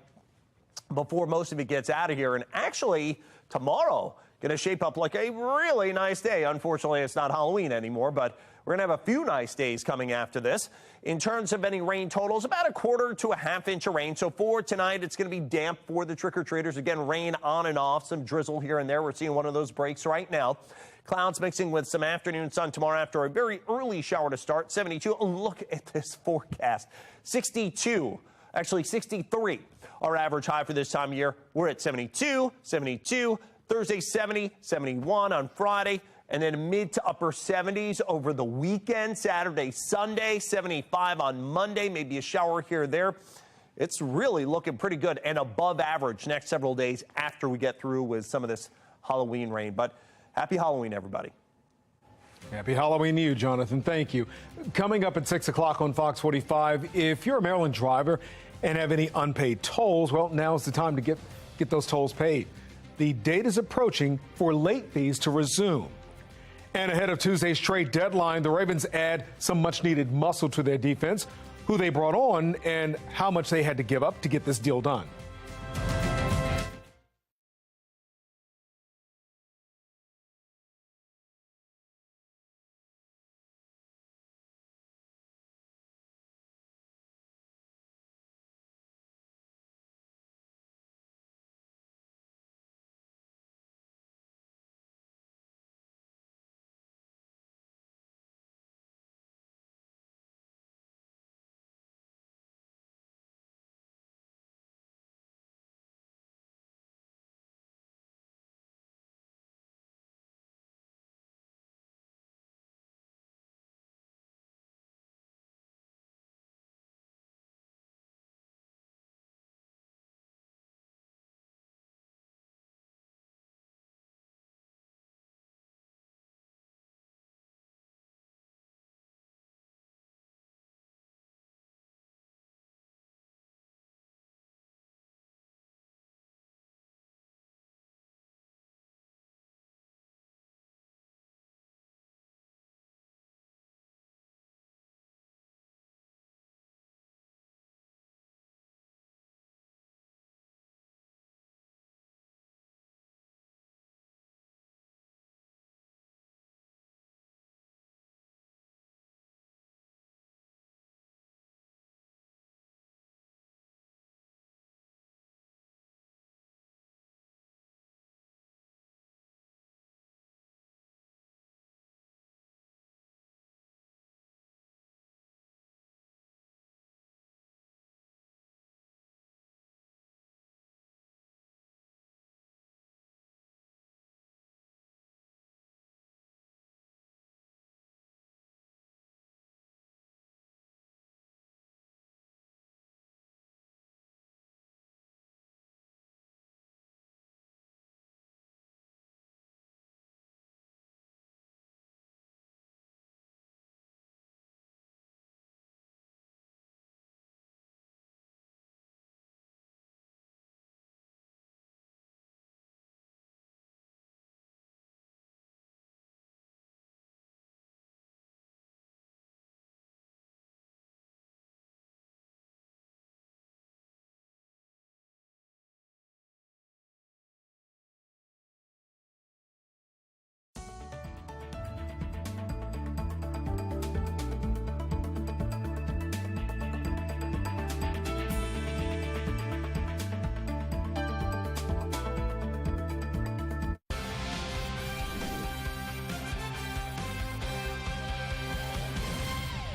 before most of it gets out of here. And actually, tomorrow going to shape up like a really nice day. Unfortunately, it's not Halloween anymore, but we're going to have a few nice days coming after this. In terms of any rain totals, about a quarter to a half inch of rain. So for tonight, it's going to be damp for the trick-or-treaters. Again, rain on and off, some drizzle here and there. We're seeing one of those breaks right now. Clouds mixing with some afternoon sun tomorrow after a very early shower to start. 72. Oh, look at this forecast. 62, actually 63. Our average high for this time of year. We're at 72, 72. Thursday, 70, 71 on Friday. And then mid to upper 70s over the weekend. Saturday, Sunday, 75 on Monday. Maybe a shower here or there. It's really looking pretty good and above average next several days after we get through with some of this Halloween rain. But happy Halloween, everybody. Happy Halloween to you, Jonathan. Thank you. Coming up at 6 o'clock on Fox 45, if you're a Maryland driver and have any unpaid tolls, well, now's the time to get those tolls paid. The date is approaching for late fees to resume. And ahead of Tuesday's trade deadline, the Ravens add some much-needed muscle to their defense, who they brought on, and how much they had to give up to get this deal done.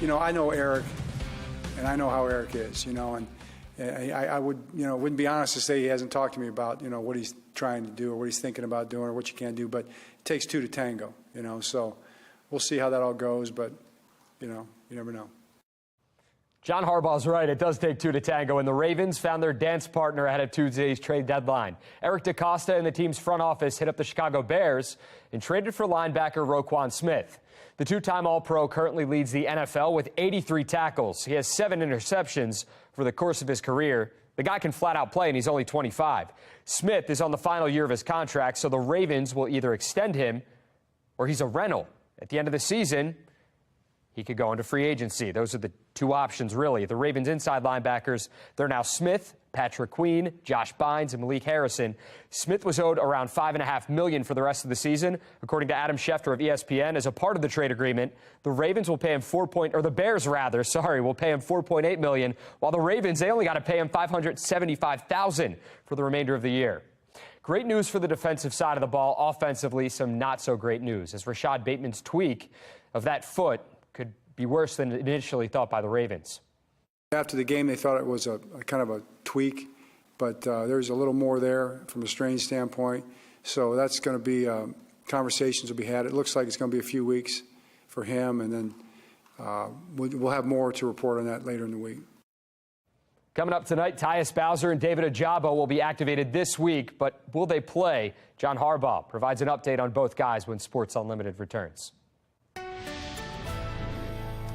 I know Eric, and I know how Eric is, and I would, wouldn't be honest to say he hasn't talked to me about, what he's trying to do or what he's thinking about doing or what you can do, but it takes two to tango, so we'll see how that all goes, but, you never know. John Harbaugh's right. It does take two to tango, and the Ravens found their dance partner ahead of Tuesday's trade deadline. Eric DeCosta and the team's front office hit up the Chicago Bears and traded for linebacker Roquan Smith. The two-time All-Pro currently leads the NFL with 83 tackles. He has 7 interceptions for the course of his career. The guy can flat out play, and he's only 25. Smith is on the final year of his contract, so the Ravens will either extend him or he's a rental. At the end of the season, he could go into free agency. Those are the two options, really. The Ravens' inside linebackers, they're now Smith, Patrick Queen, Josh Bynes, and Malik Harrison. Smith was owed around $5.5 million for the rest of the season, according to Adam Schefter of ESPN. As a part of the trade agreement, the Ravens will pay him the Bears will pay him $4.8 million, while the Ravens, they only got to pay him $575,000 for the remainder of the year. Great news for the defensive side of the ball. Offensively, some not so great news, as Rashad Bateman's tweak of that foot could be worse than initially thought by the Ravens. After the game, they thought it was a kind of a tweak, but there's a little more there from a strain standpoint. So that's going to be conversations will be had. It looks like it's going to be a few weeks for him, and then we'll have more to report on that later in the week. Coming up tonight, Tyus Bowser and David Ojabo will be activated this week, but will they play? John Harbaugh provides an update on both guys when Sports Unlimited returns.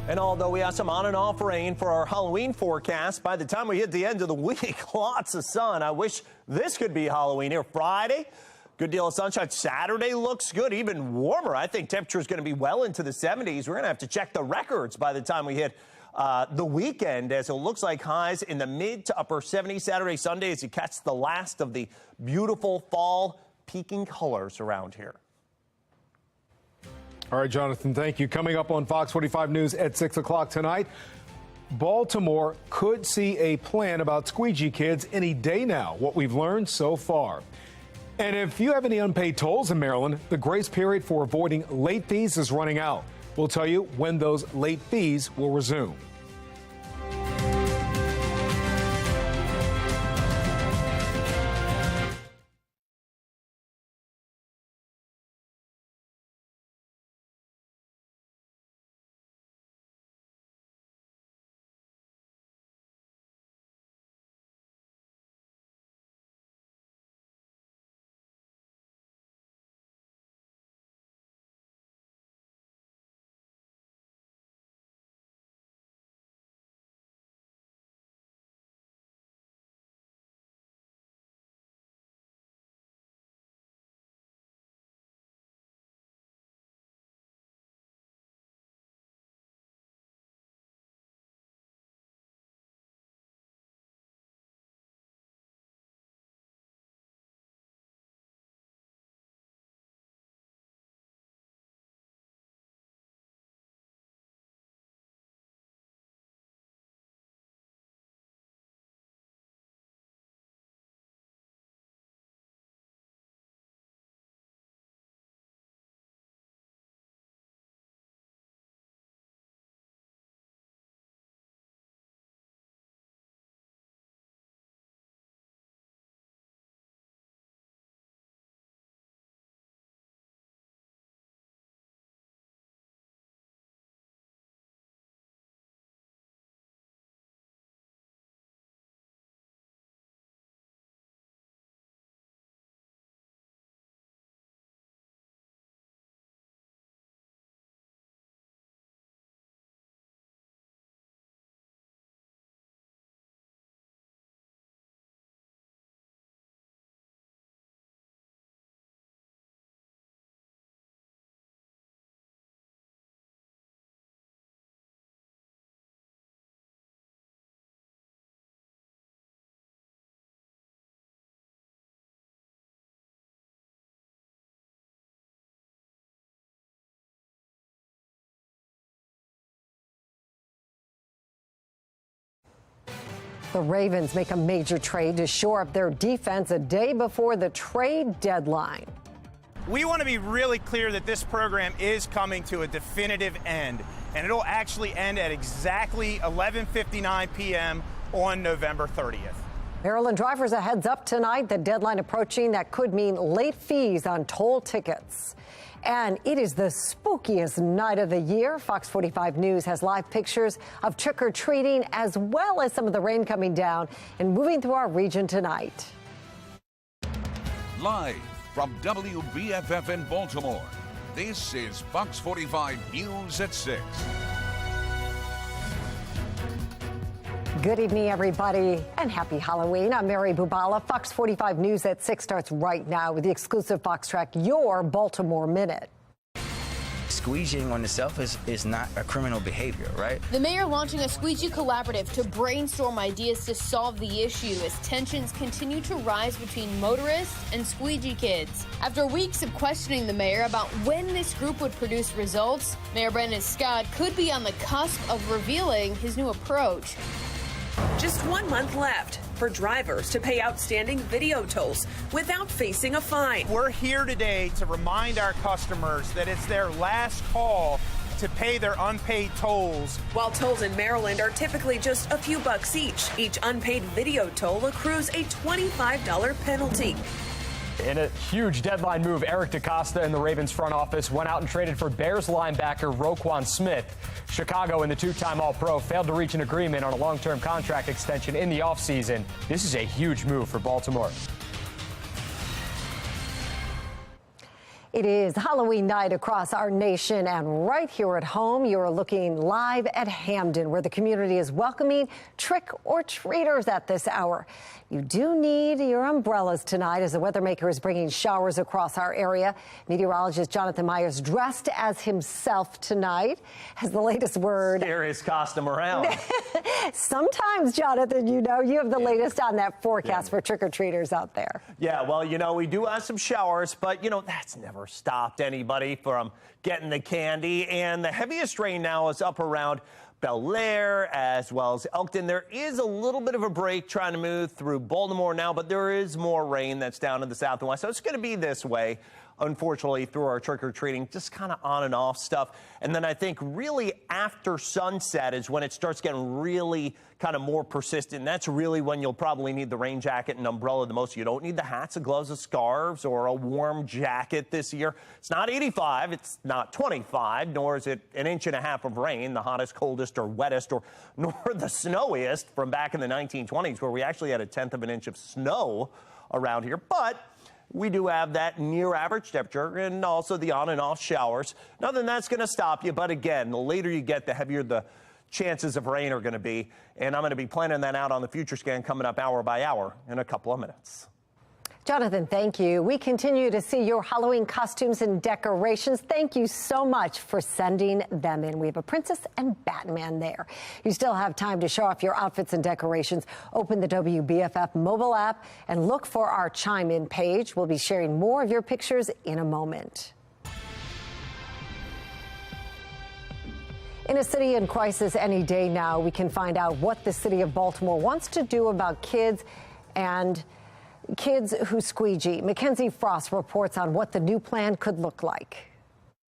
And although we have some on and off rain for our Halloween forecast, by the time we hit the end of the week, lots of sun. I wish this could be Halloween here. Friday, good deal of sunshine. Saturday looks good, even warmer. I think temperature is going to be well into the 70s. We're going to have to check the records by the time we hit the weekend, as it looks like highs in the mid to upper 70s Saturday, Sunday, as you catch the last of the beautiful fall peaking colors around here. All right, Jonathan, thank you. Coming up on Fox 45 News at 6 o'clock tonight, Baltimore could see a plan about squeegee kids any day now, what we've learned so far. And if you have any unpaid tolls in Maryland, the grace period for avoiding late fees is running out. We'll tell you when those late fees will resume. The Ravens make a major trade to shore up their defense a day before the trade deadline. We want to be really clear that this program is coming to a definitive end, and it'll actually end at exactly 11:59 p.m. on November 30th. Maryland drivers, a heads up tonight. The deadline approaching that could mean late fees on toll tickets. And it is the spookiest night of the year. Fox 45 News has live pictures of trick-or-treating as well as some of the rain coming down and moving through our region tonight. Live from WBFF in Baltimore, this is Fox 45 News at 6. Good evening, everybody, and happy Halloween. I'm Mary Bubala. Fox 45 News at 6 starts right now with the exclusive Fox Track, Your Baltimore Minute. Squeegeeing on itself is not a criminal behavior, right? The mayor launching a Squeegee collaborative to brainstorm ideas to solve the issue as tensions continue to rise between motorists and squeegee kids. After weeks of questioning the mayor about when this group would produce results, Mayor Brandon Scott could be on the cusp of revealing his new approach. Just 1 month left for drivers to pay outstanding video tolls without facing a fine. We're here today to remind our customers that it's their last call to pay their unpaid tolls. While tolls in Maryland are typically just a few bucks each unpaid video toll accrues a $25 penalty. In a huge deadline move, Eric DeCosta in the Ravens front office went out and traded for Bears linebacker Roquan Smith. Chicago and the two-time All-Pro failed to reach an agreement on a long-term contract extension in the offseason. This is a huge move for Baltimore. It is Halloween night across our nation, and right here at home, you're looking live at Hamden, where the community is welcoming trick-or-treaters at this hour. You do need your umbrellas tonight as the weather maker is bringing showers across our area. Meteorologist Jonathan Myers, dressed as himself tonight, has the latest word. Scariest costume around. Sometimes, Jonathan, you have the latest on that forecast for trick-or-treaters out there. Yeah, well, we do have some showers, but, that's never stopped anybody from getting the candy. And the heaviest rain now is up around Bel Air as well as Elkton. There is a little bit of a break trying to move through Baltimore now, but there is more rain that's down in the south and west. So it's going to be this way, unfortunately, through our trick-or-treating, just kind of on and off stuff. And then I think really after sunset is when it starts getting really kind of more persistent. That's really when you'll probably need the rain jacket and umbrella the most. You don't need the hats, the gloves, the scarves, or a warm jacket this year. It's not 85, it's not 25, nor is it an inch and a half of rain, the hottest, coldest, or wettest, or nor the snowiest from back in the 1920s, where we actually had 1/10 of an inch of snow around here. But we do have that near average temperature and also the on and off showers. Nothing that's going to stop you. But again, the later you get, the heavier the chances of rain are going to be. And I'm going to be planning that out on the future scan coming up hour by hour in a couple of minutes. Jonathan, thank you. We continue to see your Halloween costumes and decorations. Thank you so much for sending them in. We have a princess and Batman there. You still have time to show off your outfits and decorations. Open the WBFF mobile app and look for our Chime In page. We'll be sharing more of your pictures in a moment. In a city in crisis any day now, we can find out what the city of Baltimore wants to do about kids who squeegee. Mackenzie Frost reports on what the new plan could look like.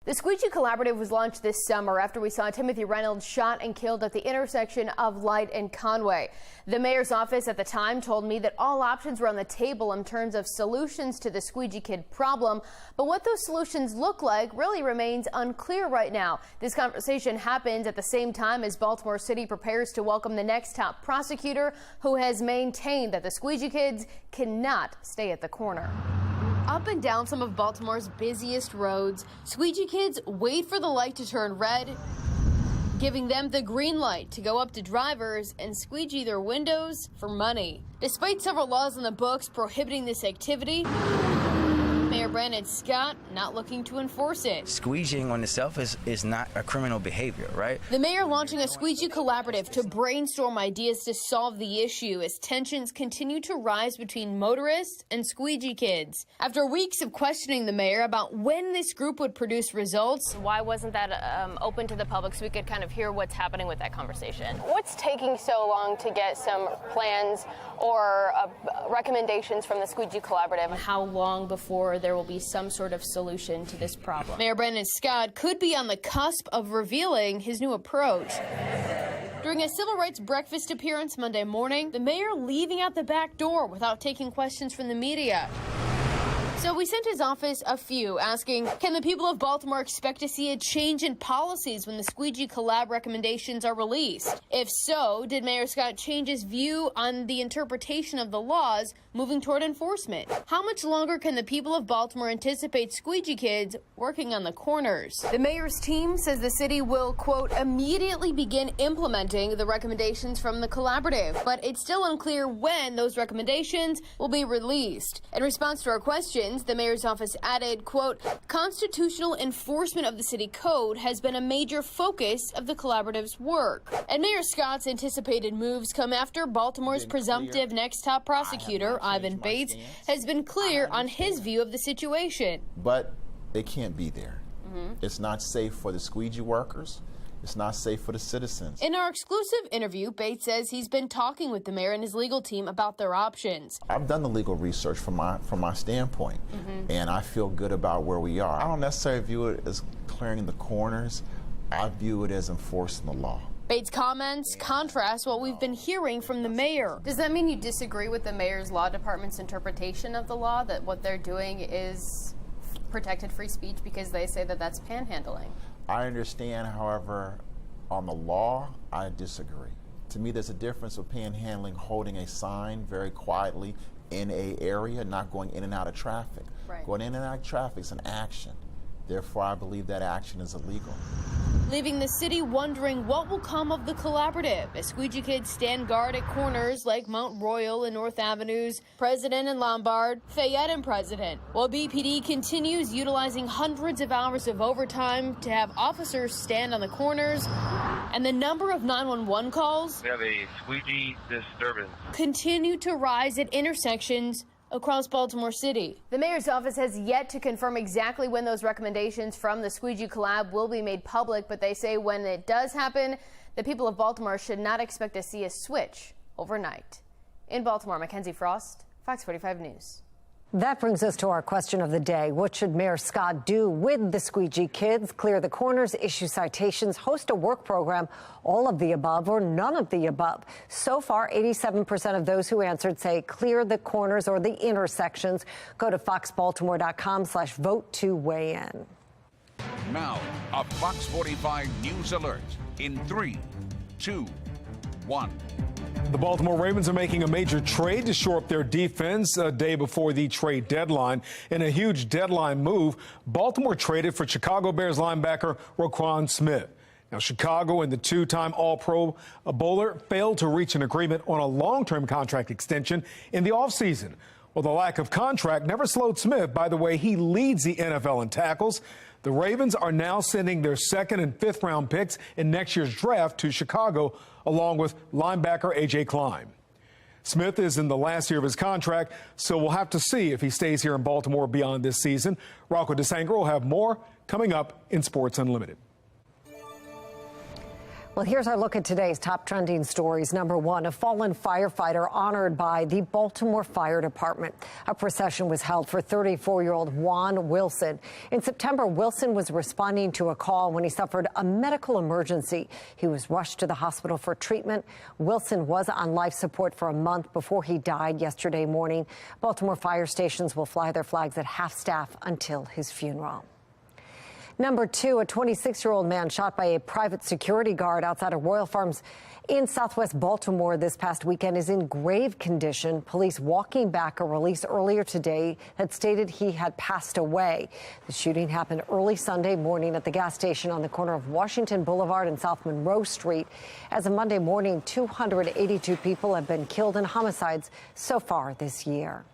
The Squeegee Collaborative was launched this summer after we saw Timothy Reynolds shot and killed at the intersection of Light and Conway. The mayor's office at the time told me that all options were on the table in terms of solutions to the squeegee kid problem, but what those solutions look like really remains unclear right now. This conversation happens at the same time as Baltimore City prepares to welcome the next top prosecutor, who has maintained that the squeegee kids cannot stay at the corner. Up and down some of Baltimore's busiest roads, squeegee kids wait for the light to turn red, giving them the green light to go up to drivers and squeegee their windows for money. Despite several laws in the books prohibiting this activity, Mayor Brandon Scott not looking to enforce it. Squeegeeing on itself is not a criminal behavior, right? The mayor launching a Squeegee collaborative to brainstorm ideas to solve the issue as tensions continue to rise between motorists and squeegee kids. After weeks of questioning the mayor about when this group would produce results. Why wasn't that open to the public so we could kind of hear what's happening with that conversation? What's taking so long to get some plans or recommendations from the Squeegee collaborative? How long before there will be some sort of solution to this problem. Mayor Brandon Scott could be on the cusp of revealing his new approach. During a civil rights breakfast appearance Monday morning, the mayor leaving out the back door without taking questions from the media. So we sent his office a few, asking, can the people of Baltimore expect to see a change in policies when the Squeegee collab recommendations are released? If so, did Mayor Scott change his view on the interpretation of the laws moving toward enforcement? How much longer can the people of Baltimore anticipate Squeegee kids working on the corners? The mayor's team says the city will, quote, immediately begin implementing the recommendations from the collaborative, but it's still unclear when those recommendations will be released. In response to our questions, the mayor's office added, quote, constitutional enforcement of the city code has been a major focus of the collaborative's work. And Mayor Scott's anticipated moves come after Baltimore's presumptive next top prosecutor, Ivan Bates, has been clear on his view of the situation. But it can't be there. It's not safe for the Squeegee workers. It's not safe for the citizens. In our exclusive interview, Bates says he's been talking with the mayor and his legal team about their options. I've done the legal research from my standpoint, and I feel good about where we are. I don't necessarily view it as clearing the corners. I view it as enforcing the law. Bates' comments contrast what we've been hearing from the mayor. Does that mean you disagree with the mayor's law department's interpretation of the law, that what they're doing is protected free speech because they say that that's panhandling? I understand, however, on the law, I disagree. To me, there's a difference with panhandling, holding a sign very quietly in an area, not going in and out of traffic. Right. Going in and out of traffic is an action. Therefore, I believe that action is illegal. Leaving the city wondering what will come of the collaborative as Squeegee kids stand guard at corners like Mount Royal and North Avenues, President and Lombard, Fayette and President, while BPD continues utilizing hundreds of hours of overtime to have officers stand on the corners, and the number of 911 calls we have a squeegee disturbance continue to rise at intersections across Baltimore City. The mayor's office has yet to confirm exactly when those recommendations from the Squeegee collab will be made public, but they say when it does happen, the people of Baltimore should not expect to see a switch overnight. In Baltimore, Mackenzie Frost, Fox 45 News. That brings us to our question of the day. What should Mayor Scott do with the Squeegee kids? Clear the corners, issue citations, host a work program, all of the above or none of the above? So far, 87% of those who answered say clear the corners or the intersections. Go to foxbaltimore.com/vote to weigh in. Now, a Fox 45 News alert in 3, 2, 1. The Baltimore Ravens are making a major trade to shore up their defense a day before the trade deadline. In a huge deadline move, Baltimore traded for Chicago Bears linebacker Roquan Smith. Now, Chicago and the two-time All-Pro bowler failed to reach an agreement on a long-term contract extension in the offseason. Well, the lack of contract never slowed Smith. By the way, he leads the NFL in tackles. The Ravens are now sending their second and fifth round picks in next year's draft to Chicago, along with linebacker A.J. Klein. Smith is in the last year of his contract, so we'll have to see if he stays here in Baltimore beyond this season. Rocco DeSangra will have more coming up in Sports Unlimited. Well, here's our look at today's top trending stories. Number one, a fallen firefighter honored by the Baltimore Fire Department. A procession was held for 34-year-old Juan Wilson. In September, Wilson was responding to a call when he suffered a medical emergency. He was rushed to the hospital for treatment. Wilson was on life support for a month before he died yesterday morning. Baltimore fire stations will fly their flags at half-staff until his funeral. Number two, a 26-year-old man shot by a private security guard outside of Royal Farms in southwest Baltimore this past weekend is in grave condition. Police walking back a release earlier today that stated he had passed away. The shooting happened early Sunday morning at the gas station on the corner of Washington Boulevard and South Monroe Street. As of Monday morning, 282 people have been killed in homicides so far this year.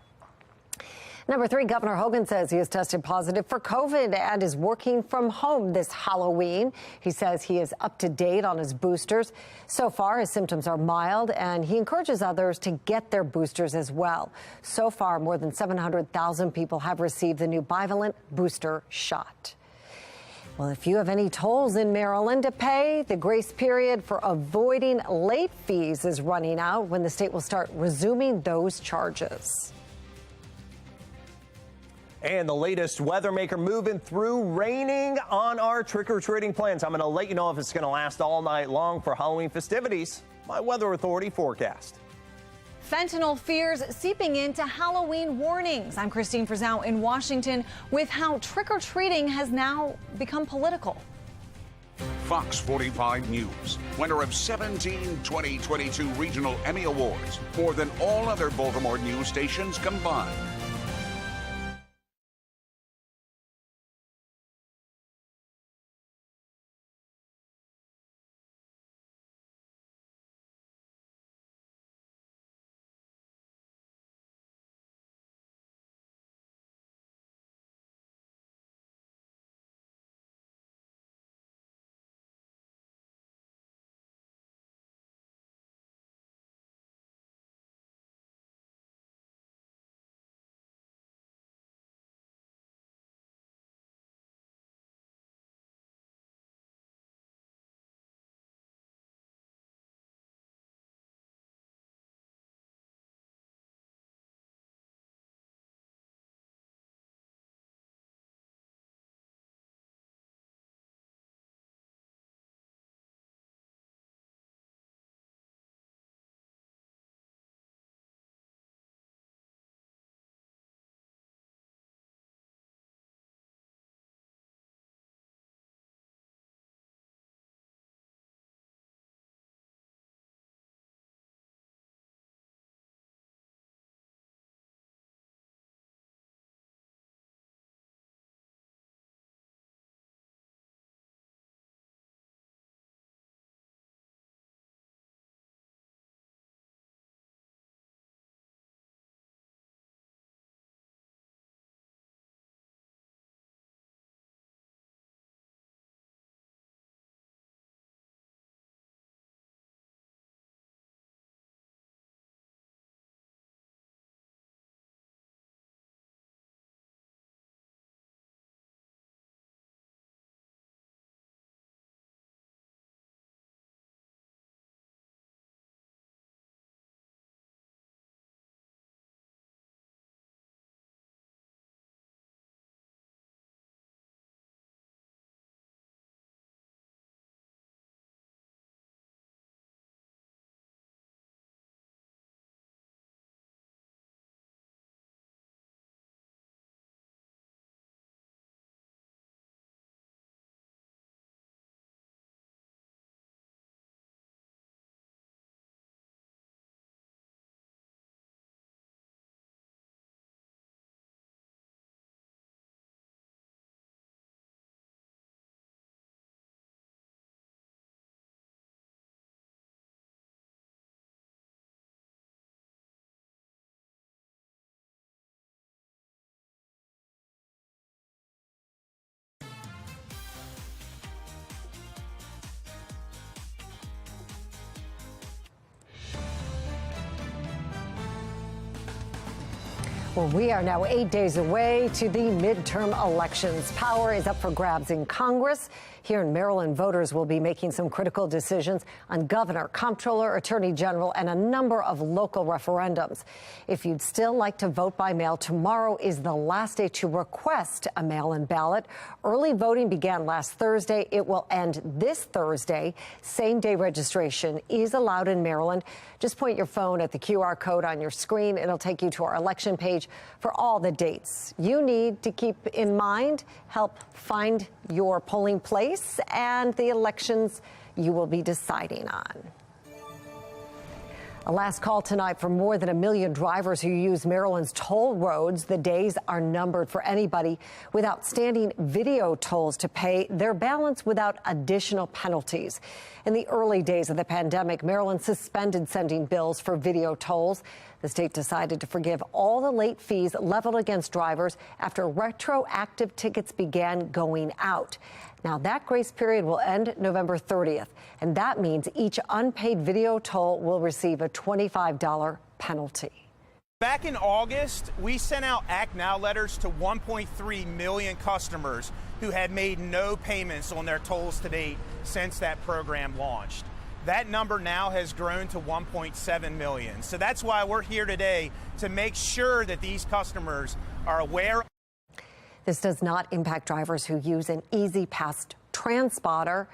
Number three, Governor Hogan says he has tested positive for COVID and is working from home this Halloween. He says he is up to date on his boosters. So far, his symptoms are mild, and he encourages others to get their boosters as well. So far, more than 700,000 people have received the new bivalent booster shot. Well, if you have any tolls in Maryland to pay, the grace period for avoiding late fees is running out when the state will start resuming those charges. And the latest weather maker moving through, raining on our trick-or-treating plans. I'm going to let you know if it's going to last all night long for Halloween festivities. My Weather Authority forecast. Fentanyl fears seeping into Halloween warnings. I'm Christine Frizzell in Washington with how trick-or-treating has now become political. Fox 45 News, winner of 17 2022 Regional Emmy Awards, more than all other Baltimore news stations combined. Well, we are now 8 days away to the midterm elections. Power is up for grabs in Congress. Here in Maryland, voters will be making some critical decisions on governor, comptroller, attorney general, and a number of local referendums. If you'd still like to vote by mail, tomorrow is the last day to request a mail-in ballot. Early voting began last Thursday. It will end this Thursday. Same-day registration is allowed in Maryland. Just point your phone at the QR code on your screen. It'll take you to our election page for all the dates you need to keep in mind, help find your polling place and the elections you will be deciding on. A last call tonight for more than 1 million drivers who use Maryland's toll roads. The days are numbered for anybody with outstanding video tolls to pay their balance without additional penalties. In the early days of the pandemic, Maryland suspended sending bills for video tolls. The state decided to forgive all the late fees leveled against drivers after retroactive tickets began going out. Now, that grace period will end November 30th, and that means each unpaid video toll will receive a $25 penalty. Back in August, we sent out Act Now letters to 1.3 million customers who had made no payments on their tolls to date since that program launched. That number now has grown to 1.7 million. So that's why we're here today, to make sure that these customers are aware. This does not impact drivers who use an Easy Pass Transponder.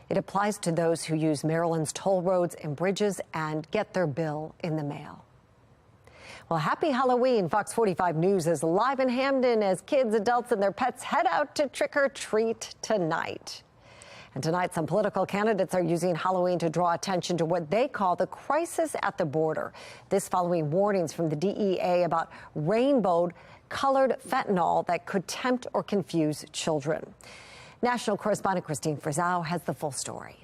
It applies to those who use Maryland's toll roads and bridges and get their bill in the mail. Well, happy Halloween. Fox 45 News is live in Hamden as kids, adults, and their pets head out to trick or treat tonight. And tonight, some political candidates are using Halloween to draw attention to what they call the crisis at the border. This following warnings from the DEA about rainbow-colored fentanyl that could tempt or confuse children. National correspondent Christine Frizzau has the full story.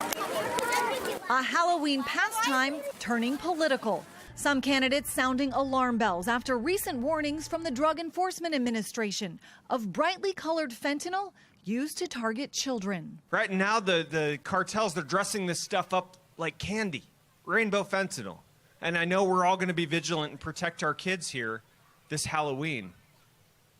A Halloween pastime turning political. Some candidates sounding alarm bells after recent warnings from the Drug Enforcement Administration of brightly colored fentanyl used to target children. Right now, the cartels, they're dressing this stuff up like candy, rainbow fentanyl. And I know we're all going to be vigilant and protect our kids here this Halloween.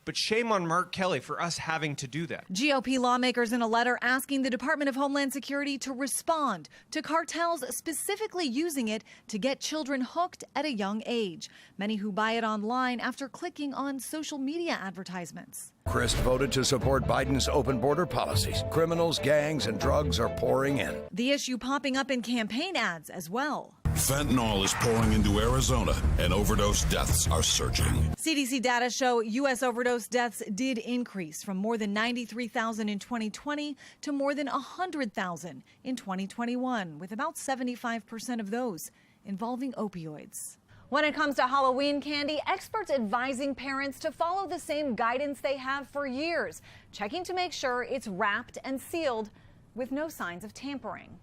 But shame on Mark Kelly for us having to do that. GOP lawmakers in a letter asking the Department of Homeland Security to respond to cartels specifically using it to get children hooked at a young age. Many who buy it online after clicking on social media advertisements. Crist voted to support Biden's open border policies. Criminals, gangs, and drugs are pouring in. The issue popping up in campaign ads as well. Fentanyl is pouring into Arizona, and overdose deaths are surging. CDC data show U.S. overdose deaths did increase from more than 93,000 in 2020 to more than 100,000 in 2021, with about 75% of those involving opioids. When it comes to Halloween candy, experts advising parents to follow the same guidance they have for years, checking to make sure it's wrapped and sealed with no signs of tampering.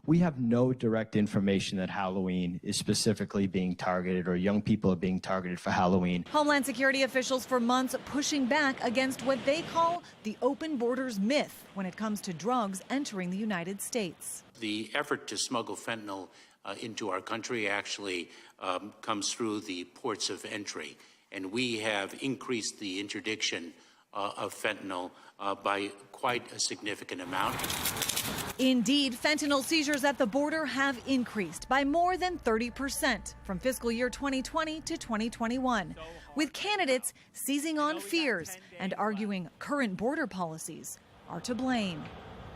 We have no direct information that Halloween is specifically being targeted or young people are being targeted for Halloween. Homeland Security officials for months pushing back against what they call the open borders myth when it comes to drugs entering the United States. The effort to smuggle fentanyl into our country actually comes through the ports of entry, and we have increased the interdiction of fentanyl by quite a significant amount. Indeed, fentanyl seizures at the border have increased by more than 30% from fiscal year 2020 to 2021, with candidates seizing on fears and arguing current border policies are to blame.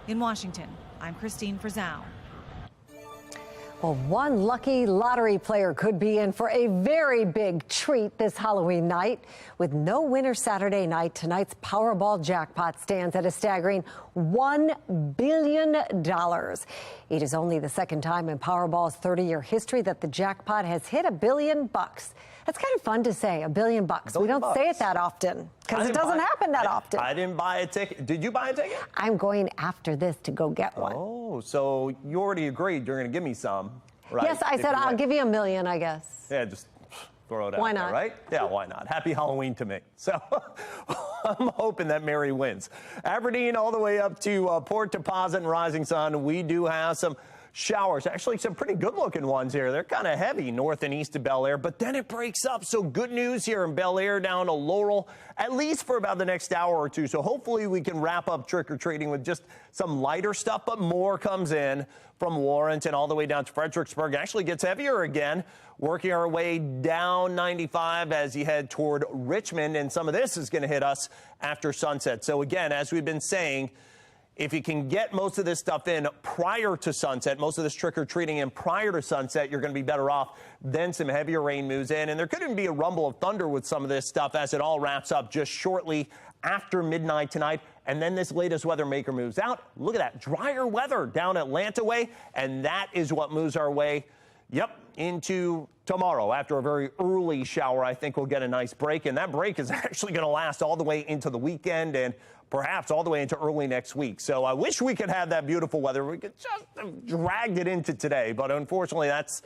In Washington, I'm Christine Frizzau. Well, one lucky lottery player could be in for a very big treat this Halloween night. With no winner Saturday night, tonight's Powerball jackpot stands at a staggering $1 billion. It is only the second time in Powerball's 30-year history that the jackpot has hit $1 billion. That's kind of fun to say, $1 billion. We don't say it that often because it doesn't happen that often. I didn't buy a ticket. Did you buy a ticket? I'm going after this to go get one. Oh, so you already agreed you're going to give me some, right? Yes, I said I'll give you $1 million, I guess. Yeah, just throw it out. Why not? There, right? Yeah, why not? Happy Halloween to me. So I'm hoping that Mary wins. Aberdeen all the way up to Port Deposit and Rising Sun. We do have some showers, actually some pretty good looking ones here. They're kind of heavy north and east of Bel Air, but then it breaks up. So good news here in Bel Air down to Laurel, at least for about the next hour or two. So hopefully we can wrap up trick-or-treating with just some lighter stuff, but more comes in from Warrenton all the way down to Fredericksburg. It actually gets heavier again, working our way down 95 as you head toward Richmond. And some of this is going to hit us after sunset. So again, as we've been saying, if you can get most of this stuff in prior to sunset, most of this trick-or-treating in prior to sunset, you're going to be better off. Then some heavier rain moves in, and there could even be a rumble of thunder with some of this stuff as it all wraps up just shortly after midnight tonight. And then this latest weather maker moves out. Look at that, drier weather down Atlanta way, and that is what moves our way, into tomorrow. After a very early shower, I think we'll get a nice break, and that break is actually going to last all the way into the weekend and perhaps all the way into early next week. So I wish we could have that beautiful weather. We could just have dragged it into today, but unfortunately that's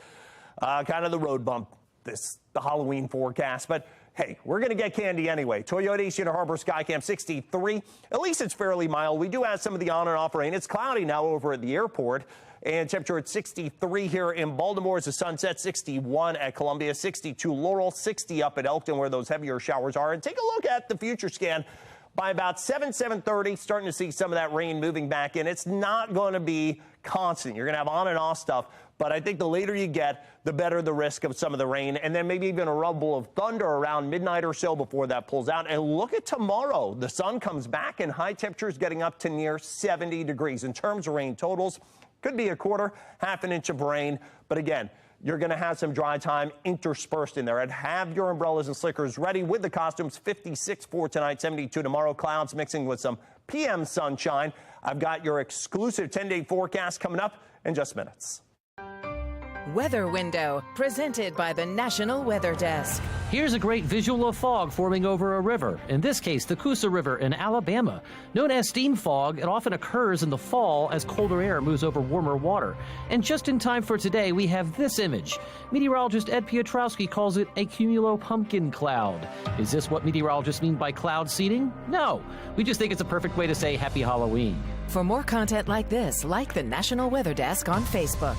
kind of the road bump, the Halloween forecast. But hey, we're going to get candy anyway. Toyota East Unit Harbor Skycam 63. At least it's fairly mild. We do have some of the on and off rain. It's cloudy now over at the airport. And temperature at 63 here in Baltimore as the sunset, 61 at Columbia, 62 Laurel, 60 up at Elkton where those heavier showers are. And take a look at the future scan. By about 7:30, starting to see some of that rain moving back in. It's not going to be constant. You're going to have on and off stuff. But I think the later you get, the better the risk of some of the rain, and then maybe even a rumble of thunder around midnight or so before that pulls out. And look at tomorrow. The sun comes back and high temperatures getting up to near 70 degrees. In terms of rain totals, could be a quarter, half an inch of rain. But again, you're going to have some dry time interspersed in there. And have your umbrellas and slickers ready with the costumes. 56 for tonight, 72 tomorrow. Clouds mixing with some PM sunshine. I've got your exclusive 10-day forecast coming up in just minutes. Weather Window, presented by the National Weather Desk. Here's a great visual of fog forming over a river, in this case the Coosa River in Alabama. Known as steam fog, it often occurs in the fall as colder air moves over warmer water. And just in time for today, we have this image. Meteorologist Ed Piotrowski calls it a cumulo-pumpkin cloud. Is this what meteorologists mean by cloud seeding? No, we just think it's a perfect way to say Happy Halloween. For more content like this, like the National Weather Desk on Facebook.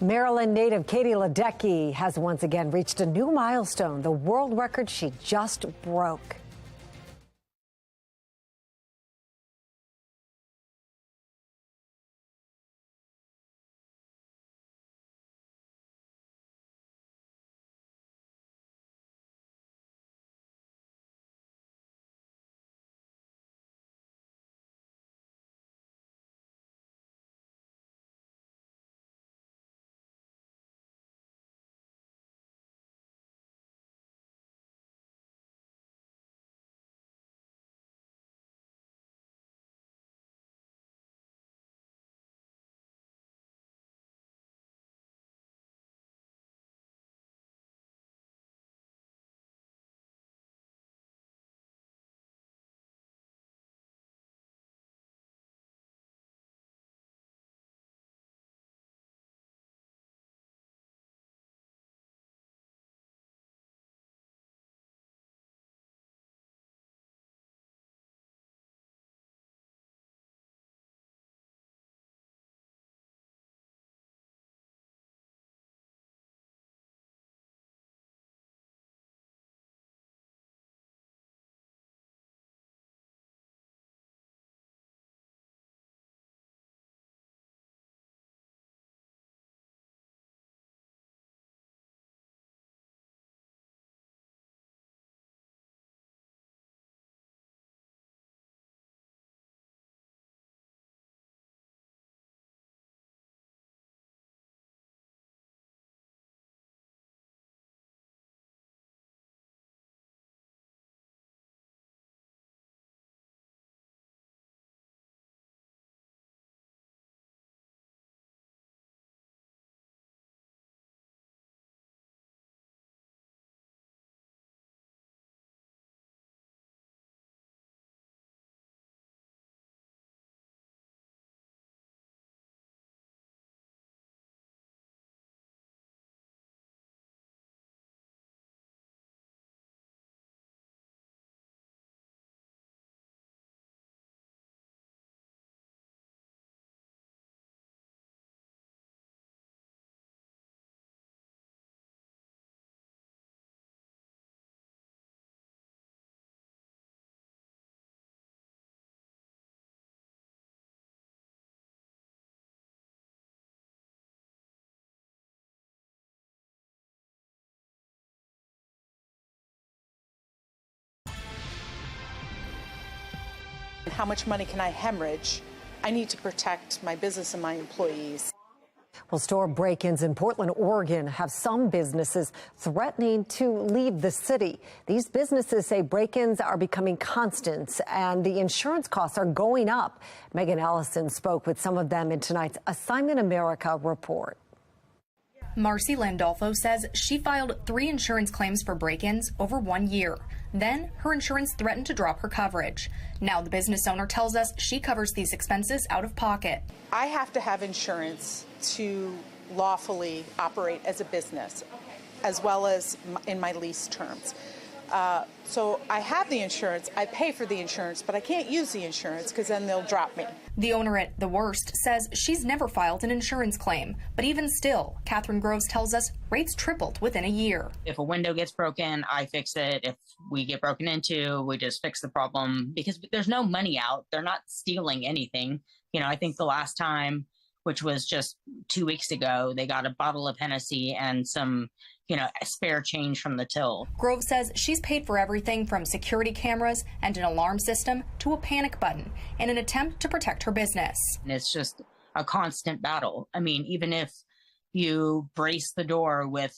Maryland native Katie Ledecky has once again reached a new milestone, the world record she just broke. How much money can I hemorrhage? I need to protect my business and my employees. Well, store break-ins in Portland, Oregon have some businesses threatening to leave the city. These businesses say break-ins are becoming constant and the insurance costs are going up. Megan Allison spoke with some of them in tonight's Assignment America report. Marcy Landolfo says she filed 3 insurance claims for break-ins over 1 year. Then her insurance threatened to drop her coverage. Now the business owner tells us she covers these expenses out of pocket. I have to have insurance to lawfully operate as a business, as well as in my lease terms. So I have the insurance, I pay for the insurance, but I can't use the insurance because then they'll drop me. The owner at The Worst says she's never filed an insurance claim. But even still, Catherine Groves tells us rates tripled within a year. If a window gets broken, I fix it. If we get broken into, we just fix the problem because there's no money out. They're not stealing anything. You know, I think the last time, which was just 2 weeks ago, they got a bottle of Hennessy and some, spare change from the till. Grove says she's paid for everything from security cameras and an alarm system to a panic button in an attempt to protect her business. And it's just a constant battle. I mean, even if you brace the door with,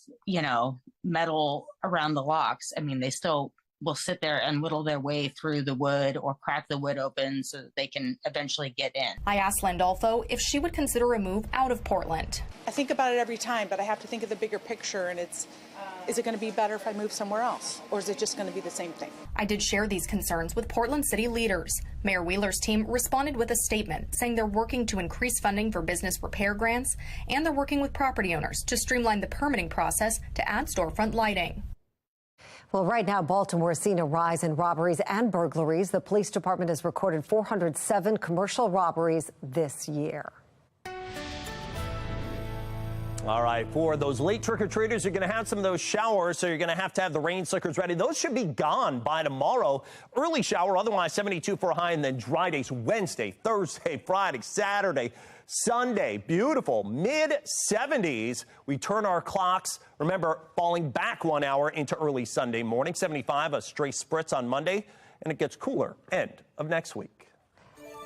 metal around the locks, I mean, they still will sit there and whittle their way through the wood or crack the wood open so that they can eventually get in. I asked Landolfo if she would consider a move out of Portland. I think about it every time, but I have to think of the bigger picture, and is it going to be better if I move somewhere else, or is it just going to be the same thing? I did share these concerns with Portland city leaders. Mayor Wheeler's team responded with a statement saying they're working to increase funding for business repair grants, and they're working with property owners to streamline the permitting process to add storefront lighting. Well, right now, Baltimore has seen a rise in robberies and burglaries. The police department has recorded 407 commercial robberies this year. All right, for those late trick-or-treaters, you're going to have some of those showers, so you're going to have the rain slickers ready. Those should be gone by tomorrow. Early shower, otherwise 72 for a high, and then dry days Wednesday, Thursday, Friday, Saturday, Sunday. Beautiful, mid-70s. We turn our clocks, remember, falling back 1 hour into early Sunday morning. 75, a stray spritz on Monday, and it gets cooler end of next week.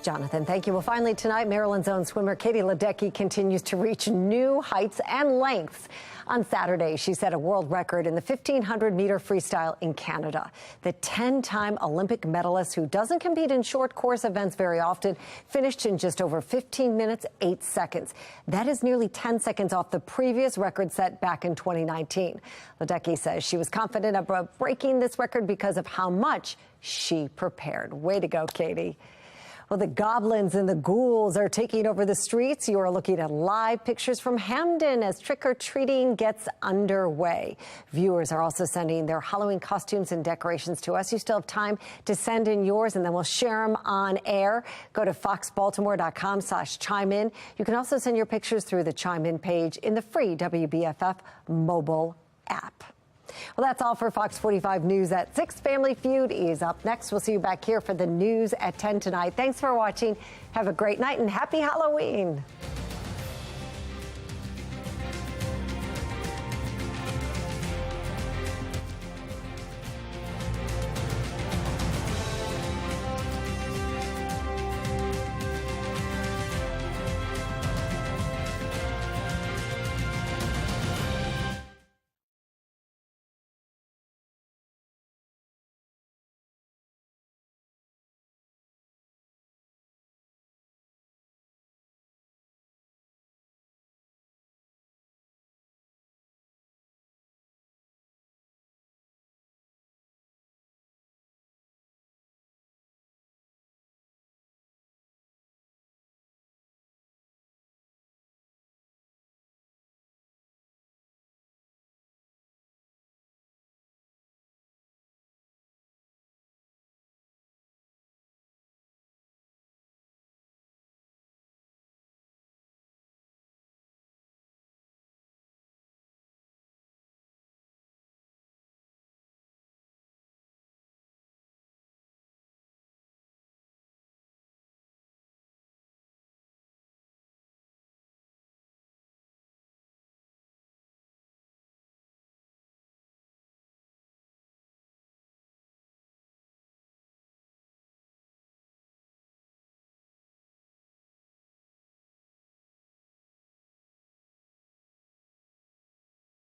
Jonathan, thank you. Well, finally tonight, Maryland's own swimmer Katie Ledecky continues to reach new heights and lengths. On Saturday, she set a world record in the 1,500-meter freestyle in Canada. The 10-time Olympic medalist, who doesn't compete in short course events very often, finished in just over 15 minutes, 8 seconds. That is nearly 10 seconds off the previous record set back in 2019. Ledecky says she was confident about breaking this record because of how much she prepared. Way to go, Katie. Well, the goblins and the ghouls are taking over the streets. You are looking at live pictures from Hamden as trick-or-treating gets underway. Viewers are also sending their Halloween costumes and decorations to us. You still have time to send in yours, and then we'll share them on air. Go to foxbaltimore.com/chime-in. You can also send your pictures through the Chime-In page in the free WBFF mobile app. Well, that's all for Fox 45 News at 6. Family Feud is up next. We'll see you back here for the news at 10 tonight. Thanks for watching. Have a great night and happy Halloween.